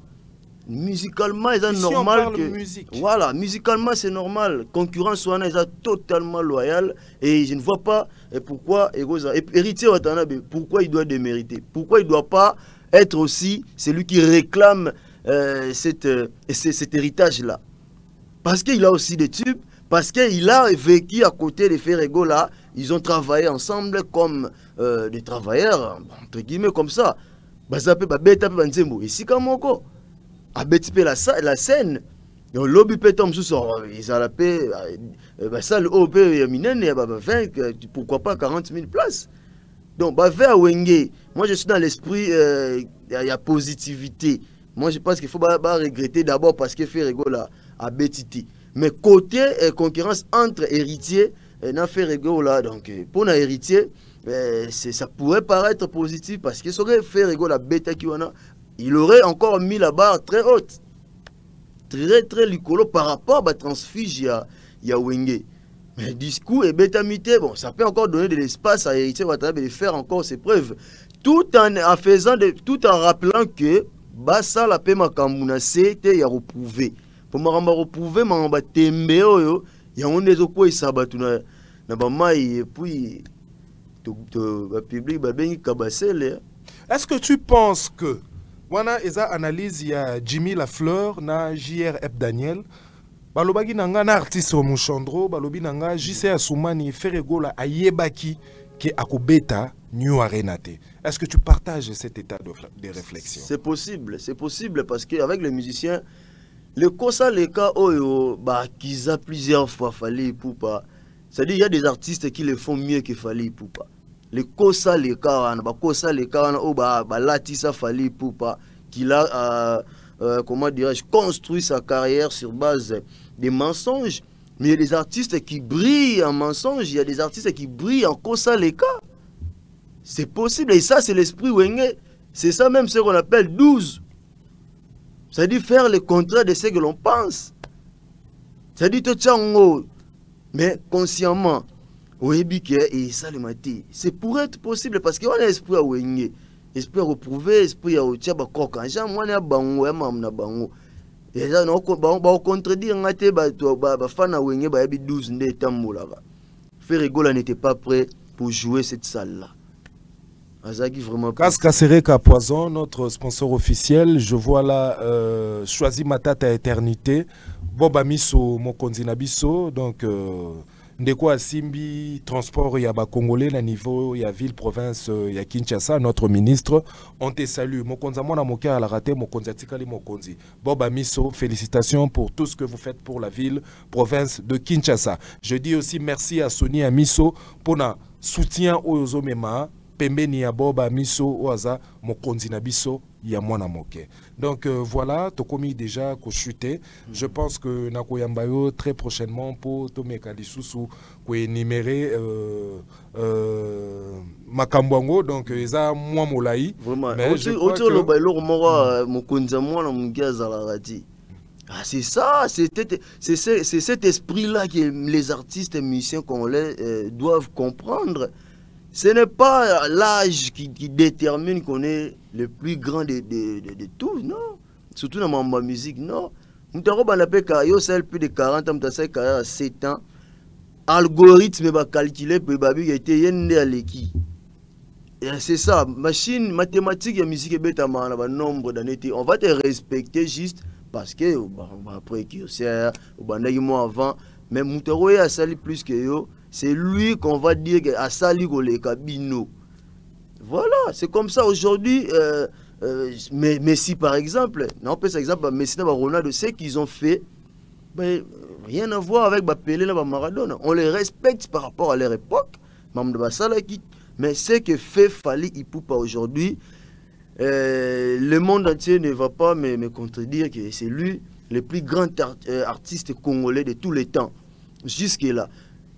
Musicalement, c'est normal que... musique. Voilà, musicalement, c'est normal. Concurrence, est totalement loyal. Et je ne vois pas pourquoi... Héritier Watanabe, pourquoi il doit démériter? Pourquoi il ne doit pas être aussi celui qui réclame cet héritage-là? Parce qu'il a aussi des tubes. Parce qu'il a vécu à côté des Ferregola. Ils ont travaillé ensemble comme des travailleurs, entre guillemets, comme ça. Bazape babeta pe banzembo ici kamoko abetipe la scène donc lobby petom sous ils a la paix salle OP minene 20 pourquoi pas 40 000 places donc vers Wenge moi je suis dans l'esprit il y a positivité moi je pense qu'il faut pas regretter d'abord parce que Ferregola a betiti mais côté concurrence entre héritiers n'a Ferregola donc pour un héritier ça pourrait paraître positif parce que ça aurait fait rigoler la bêta qui en a. Il aurait encore mis la barre très haute. Très, très licolo par rapport à transfuge il y a Wenge. Mais discours et bétamité, bon, ça peut encore donner de l'espace à Héritier Watanabe de faire encore ses preuves. Tout en rappelant que Bassa la paix Makamuna c'était ya reprouvé. Pour me reprouver, ma tembe yo, ya on des oko isabatu na ba mai et puis le public ba bengi kabasele. Est-ce que tu penses que wana eza analyse ya Jimmy Lafleur na JR Ep Daniel balobaki nanga na artiste Mouchandro balobi nanga JC Assoumani Ferregola ayebaki ke akobeta New Arena te. Est-ce que tu partages cet état de réflexion? C'est possible parce qu'avec les musiciens, le Kosa les cas qu'ils a plusieurs fois Fally Ipupa. C'est-à-dire il y a des artistes qui le font mieux que Fally Ipupa. Le Kosa les cas, Latissa Fally Ipupa, qu'il a comment dirais-je construit sa carrière sur base des mensonges. Mais il y a des artistes qui brillent en mensonges, il y a des artistes qui brillent en Kosa les cas. C'est possible, et ça c'est l'esprit Wenge. C'est ça même ce qu'on appelle 12. C'est-à-dire faire le contraire de ce que l'on pense. C'est-à-dire tout mais consciemment, et ça le matin. C'est pour être possible parce qu'on a l'esprit à Wenge. Esprit reprouvé, esprit à Otiaba Koka. Moi, je bango, bango. Et ça, on contredire, on a fan à Wenge, 12 n'était Ferregola n'était pas prêt pour jouer cette salle-là. Casque Sereka Poison, notre sponsor officiel. Je vois là Choisi Matata Éternité, Boba Miso Mokonzi Nabiso. Donc, Ndeko Asimbi, transport Yaba Congolais, na niveau ya ville, province ya Kinshasa, notre ministre. On te salue. Mokonza Mona Moka à la raté, Mokonzi Atikali Mokonzi. Boba Miso, félicitations pour tout ce que vous faites pour la ville, province de Kinshasa. Je dis aussi merci à Sony Amiso pour le soutien aux Omema. Pembeni ya Boba Miso Oaza Mokonzi Nabiso ya mwana moke. Donc voilà, Tokomi déjà chuté. Je pense que Nakoyambayo très prochainement pour Tomeka Lisusu ko énumérer Makambwango, donc eza mwa molai. Vraiment. Autour le bailo mora Mokonza mwana mungaza la rati. Ah, c'est ça, c'est cet esprit-là que les artistes et musiciens congolais doivent comprendre. Ce n'est pas l'âge qui détermine qu'on est le plus grand de tous, non. Surtout dans ma musique, non. Nous avons celle plus de 40 ans, carrière à 7 ans. Algorithme va calculer pour babi était yende à l'équipe. C'est ça, machine mathématique et musique est nombre d'années. On va te respecter juste parce que après précurseur, avant, mais Moutero a sali plus que yo. C'est lui qu'on va dire à Sali Kabino. Voilà, c'est comme ça aujourd'hui. Messi, par exemple, on peut exemple, Messi et Ronaldo, ce qu'ils ont fait, ben, rien à voir avec Pelé et Maradona. On les respecte par rapport à leur époque. Mais ce que fait Fally Ipupa aujourd'hui, le monde entier ne va pas me contredire que c'est lui le plus grand artiste congolais de tous les temps. Jusque-là.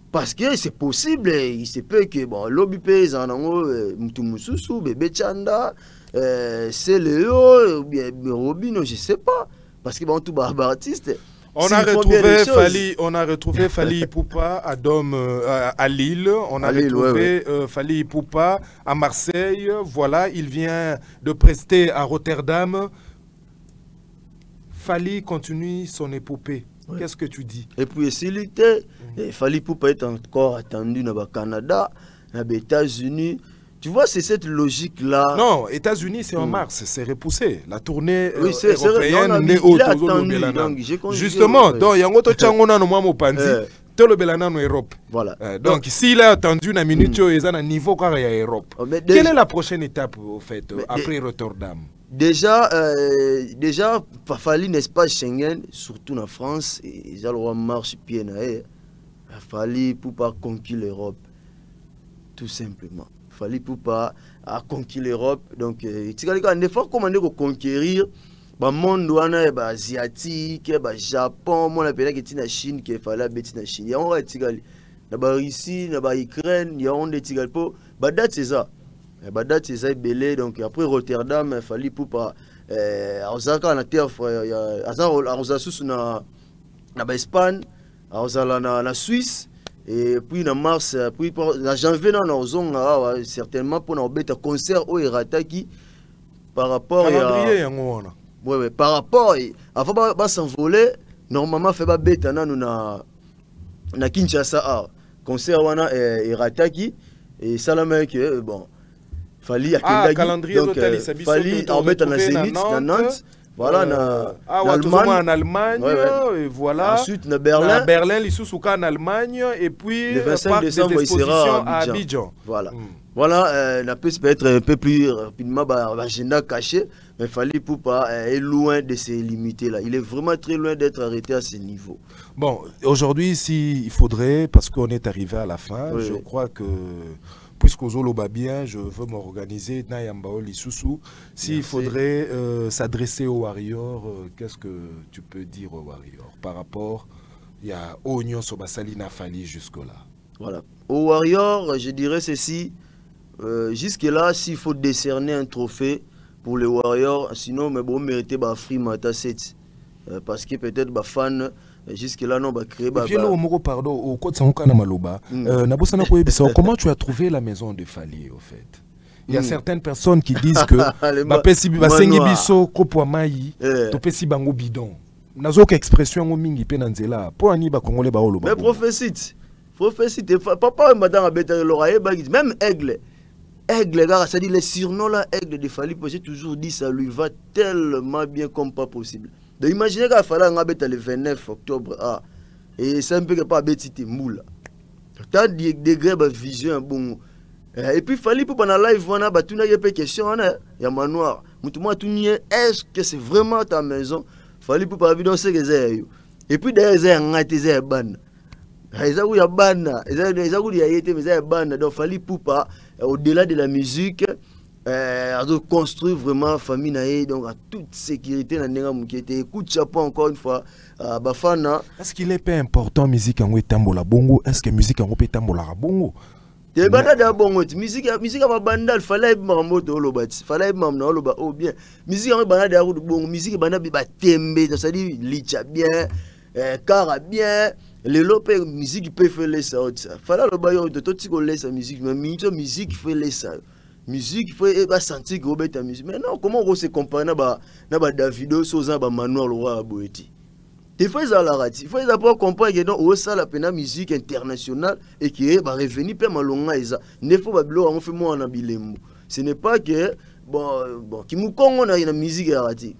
Parce que c'est possible, il se peut que bon, lobby paysan, Mutumususu, Bébé Chanda, c'est Léo, Robino, je ne sais pas. Parce que bon, tout artiste. On a retrouvé Fally Ipupa à Dom, à Lille. On a retrouvé Fally Ipupa à Marseille. Voilà, il vient de prester à Rotterdam. Fally continue son épopée. Ouais. Qu'est-ce que tu dis? Et puis, s'il était, Fally Ipupa est encore attendu dans le Canada, dans les États-Unis. Tu vois, c'est cette logique-là. Non, États-Unis, c'est en mars, c'est repoussé. La tournée européenne n'est attendu. Justement, donc, il y a un autre changement dans mon pandi. Tout le Belana en Europe. Voilà. Donc, s'il a attendu une minute, il y a un niveau car il y a Europe. Quelle est la prochaine étape, au fait, après Rotterdam? Déjà, Fally n'est-ce Schengen, surtout en France, ils ont marche pied naé. Fally Ipupa conquis l'Europe, tout simplement. Fally Ipupa a conquis l'Europe, donc il y a un effort commandé pour conquérir le monde asiatique, le Japon, mon appelé qui est la Chine, qui est Fally Betty la Chine. na ba Russie, na ba Ukraine, Yaoundé, Tigalpo, ba date c'est ça. Ba date c'est ça belé donc après Rotterdam, il fallait pour pas Osaka na terre Azar sous na ba Espagne, Azala na Suisse et puis na mars puis na janvier na ozonga certainement pour na beta concert au Erataki par rapport à ouais par rapport avant ba s'envoler normalement fait ba beta na Kinshasa concert wana Erataki et salama que bon fallait calendrier donc fallait en mettre na Zénith na Nantes voilà en Allemagne et voilà ensuite na Berlin les sous-souka en Allemagne et puis le 25 décembre il sera à Abidjan voilà la piste peut être un peu plus rapidement agenda caché mais il fallait pour pas être loin de ces limités là, il est vraiment très loin d'être arrêté à ce niveau. Bon, aujourd'hui il faudrait, parce qu'on est arrivé à la fin, je crois que puisqu'Ozolo va bien, je veux m'organiser. S'il faudrait s'adresser aux Warriors, qu'est-ce que tu peux dire aux Warriors par rapport à Oignon Sobasali Nafali jusque-là? Voilà. Aux Warriors, je dirais ceci. Jusque-là, s'il faut décerner un trophée pour les Warriors, sinon, mais bon, mériter Free Mata 7. Parce que peut-être les fans. Jusque-là, non, créer. Pardon, comment tu as trouvé la maison de Fali, au fait? Il y a certaines personnes qui disent que mais prophétie, papa, même Aigle. Aigle, ça dit les surnoms là, Aigle de Fali, j'ai toujours dit ça lui va tellement bien comme pas possible. Donc imaginez qu'il fallait le 29 octobre et c'est un peu que pas bêtité moule. Tant de degrés de vision bon. Et puis il fallait pour pendant live voilà bah tu n'as pas question il y a manoir. Moi tout est-ce que c'est vraiment ta maison? Fallait pour pas vidéo c'est que et puis derrière c'est un ban. Ils ont eu ban, ils ont eu été mais c'est ban donc fallait pour pas au-delà de la musique de construire vraiment famille naé donc à toute sécurité na nenga mukete écoute chapeau encore une fois bafana. Est-ce qu'il est pas important musique en tambola bongo? Est-ce que musique en tambola bongo? Te banda da bongo musique ba banda fallait mamoto olobati fallait mamna oloba oh bien musique en banda da bongo musique banda ba tembe ça dit licha bien kara bien les lopé musique peut faire les ça fallait le bayo de tout ko laisse musique mais musique fait les ça musique faut sentir que ta musique mais non comment on se compare na ba Davido soza ba Manuel Roi Boeti il faut ça la rati il faut d'abord comprendre que donc ça la peine musique internationale et qui va revenir per malonga eza ne faut pas blo on fait moi na bilembo ce n'est pas que bon qui mu Congo na musique ya rati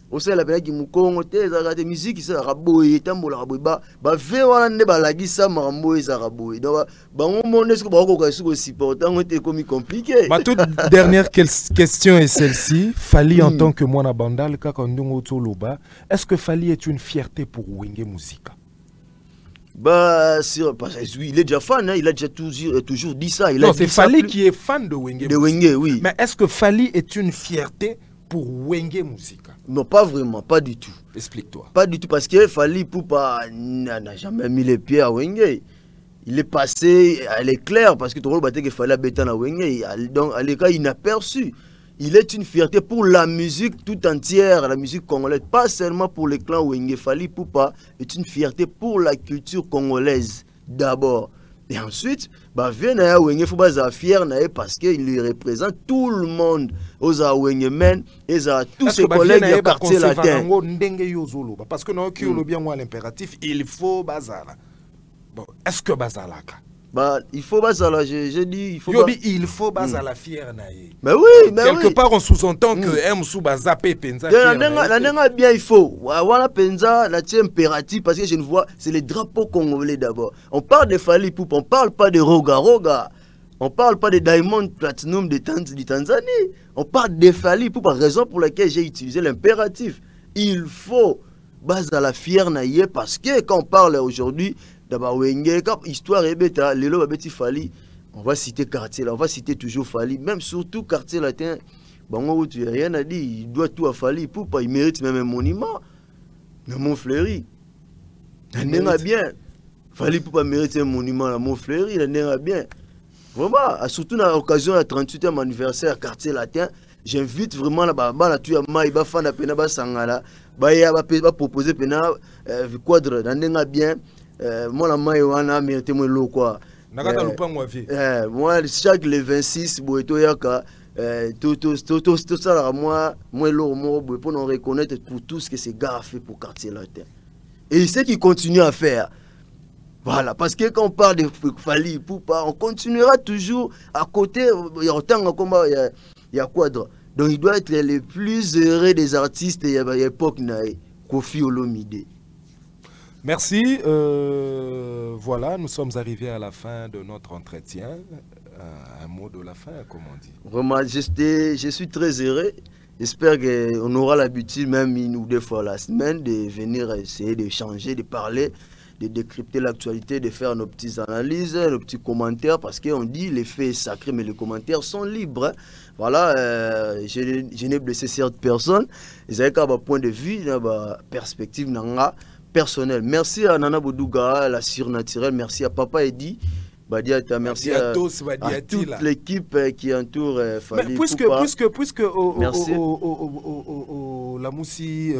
aussi la peine qui mu Congo te za rati musique ça raboye tambola raboye ba ve wana ne ba lagi ça marambo eza raboye donc ba on monde ce que ba ko ka su ko supporter on était comme compliqué. Ma toute dernière question est celle-ci. Fali en tant que mwana bandal kaka ndungo toloba, est-ce que Fali est une fierté pour Wenge Musica? Parce que il est déjà fan, hein, il a déjà toujours dit ça. Non, c'est Fali qui est fan de Wenge. De Wenge, oui. Mais est-ce que Fali est une fierté pour Wenge Musica? Non, pas vraiment, pas du tout. Explique-toi. Pas du tout, parce que Fali Poupa n'a jamais mis les pieds à Wenge. Il est passé à l'éclair, parce que tout le monde battait qu'il fallait bêter à Wenge. Donc, à l'écart, inaperçu. Il est une fierté pour la musique tout entière, la musique congolaise, pas seulement pour les clans Wenge. Fali Poupa est une fierté pour la culture congolaise, d'abord. Et ensuite, vient Wenge faut pas fier parce qu'il lui représente tout le monde aux Wenge men et tous ses collègues du quartier latin. Parce que nous qui bien l'impératif, il faut bazala. Bon, est-ce que bazalaka? Il faut bazala, j'ai dit il faut il faut bazala fier naé. Mais oui, mais quelque part on sous-entend que M sous bazapé penza fier. La bien il faut. Voilà penza la tient impératif parce que je ne vois c'est les drapeaux congolais d'abord. On parle de Fali Poupa, on parle pas de Roga Roga. On parle pas de Diamond Platinum de Tanzanie. On parle de Fali Poupa, raison pour laquelle j'ai utilisé l'impératif. Il faut bazala fier naé parce que quand on parle aujourd'hui d'abord Wenge, quand histoire est bête, les lois bêti Fali, on va citer quartier là, on va citer toujours Fali, même surtout quartier latin. Bon, tu n'as rien à dire, il doit tout à Fali pour pas, il mérite même un monument. Mais mon fleuri, il bien. Fali Poupa mérite un monument à Montfleury, il en bien. Vraiment, surtout dans l'occasion du 38e anniversaire quartier latin, j'invite vraiment la baba tu ya mai ba fana pena ba sangala ba ya ba proposer pena quadre dans bien moi la mai wana mérite moi lo quoi. Nakata lupango vie. Moi chaque le 26 boeto yaka tout ça moi lo mo pour nous reconnaître pour tout ce que ces gars a fait pour quartier latin. Et ce qu'ils continuent à faire. Voilà, parce que quand on parle de Fali Poupa, on continuera toujours à côté, il y a autant de combats, il y a Quadra. Donc il doit être le plus heureux des artistes de l'époque, Kofi Olomide. Merci. Voilà, nous sommes arrivés à la fin de notre entretien. Un mot de la fin, comme on dit. Vraiment, je suis très heureux. J'espère qu'on aura l'habitude, même une ou deux fois la semaine, de venir essayer d'échanger, de parler, de décrypter l'actualité, de faire nos petites analyses, nos petits commentaires, parce qu'on dit les faits sacrés, mais les commentaires sont libres. Voilà, je n'ai blessé certaines personnes. Ils avaient un point de vue, une perspective personnelle. Merci à Nana Boudouga, la surnaturelle. Merci à Papa Eddy. Badiata, merci à toute l'équipe qui entoure Fali Poupa. Puisque la moussi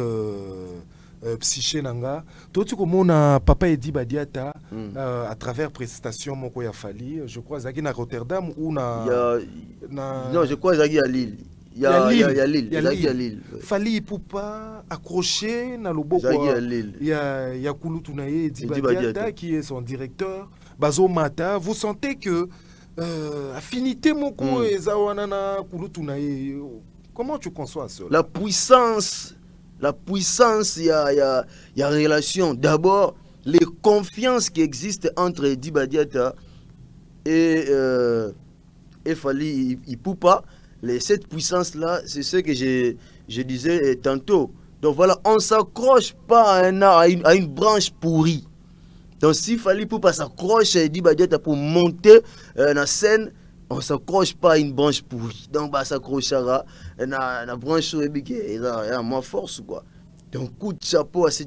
psyché nanga, toi tu comme Papa Eddy Badiata à travers prestation moko ya Fali, je crois zaki na Rotterdam ou na non, je crois zaki à Lille. Il y a Lille. Fali Poupa accroché na loboko. Il y a Kouloutou Naye Eddy Badiata qui est son directeur. Bazo Mata, vous sentez que affinité moko ezawanana Kouloutou Naye. Comment tu conçois cela? La puissance, il y a relation. D'abord, les confiances qui existent entre Eddy Badiata et Fali Poupa. Cette puissance-là, c'est ce que je disais tantôt. Donc voilà, on ne s'accroche pas à une branche pourrie. Donc si Fali Poupa s'accroche à Eddy Badiata pour monter la scène, on ne s'accroche pas à une branche pourrie. Donc on s'accrochera à la branche qui est moins force. Quoi. Donc coup de chapeau à ces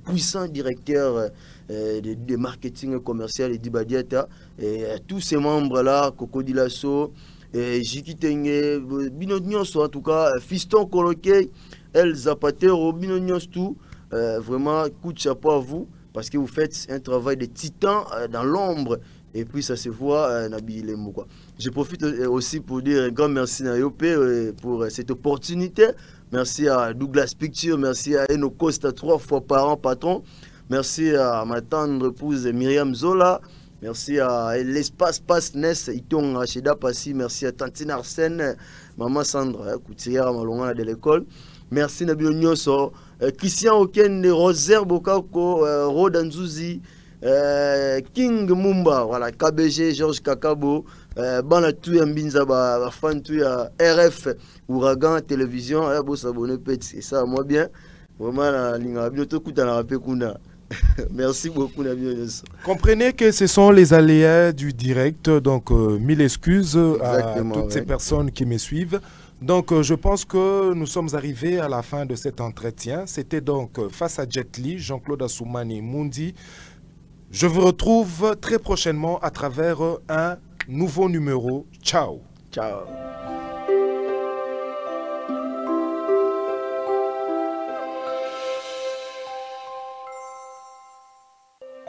puissants directeurs de marketing commercial Eddy Badiata et à tous ces membres-là, Cocody Lasso, Jiki Tenge, Binonyos en tout cas, Fiston Koloke, El Zapatero, Binonyos tout, vraiment coup de chapeau à vous parce que vous faites un travail de titan dans l'ombre et puis ça se voit Nabi Lemo quoi. Je profite aussi pour dire un grand merci à Yopé pour cette opportunité. Merci à Douglas Picture, merci à Eno Costa 3 fois par an patron, merci à ma tendre épouse Myriam Zola. Merci à l'espace Passe-Ness, Itong Rachida Passi, merci à Tantine Arsène, Maman Sandra, Koutiera Malonga de l'école. Merci Nabilo Nyoso, Christian Oken, Roser Bokako, Rodanzouzi, King Mumba, voilà, KBG, Georges Kakabo, Banatou Mbinza, Fantou, RF, Ouragan, Télévision, vous s'abonner, c'est ça, moi bien. Vraiment, la ligne, bientôt, Koutana Pekuna. Merci beaucoup, Nabio. Comprenez que ce sont les aléas du direct, donc mille excuses à toutes ces personnes qui me suivent. Donc je pense que nous sommes arrivés à la fin de cet entretien. C'était donc face à Jet Li, Jean-Claude Assoumani Mundi. Je vous retrouve très prochainement à travers un nouveau numéro. Ciao. Ciao.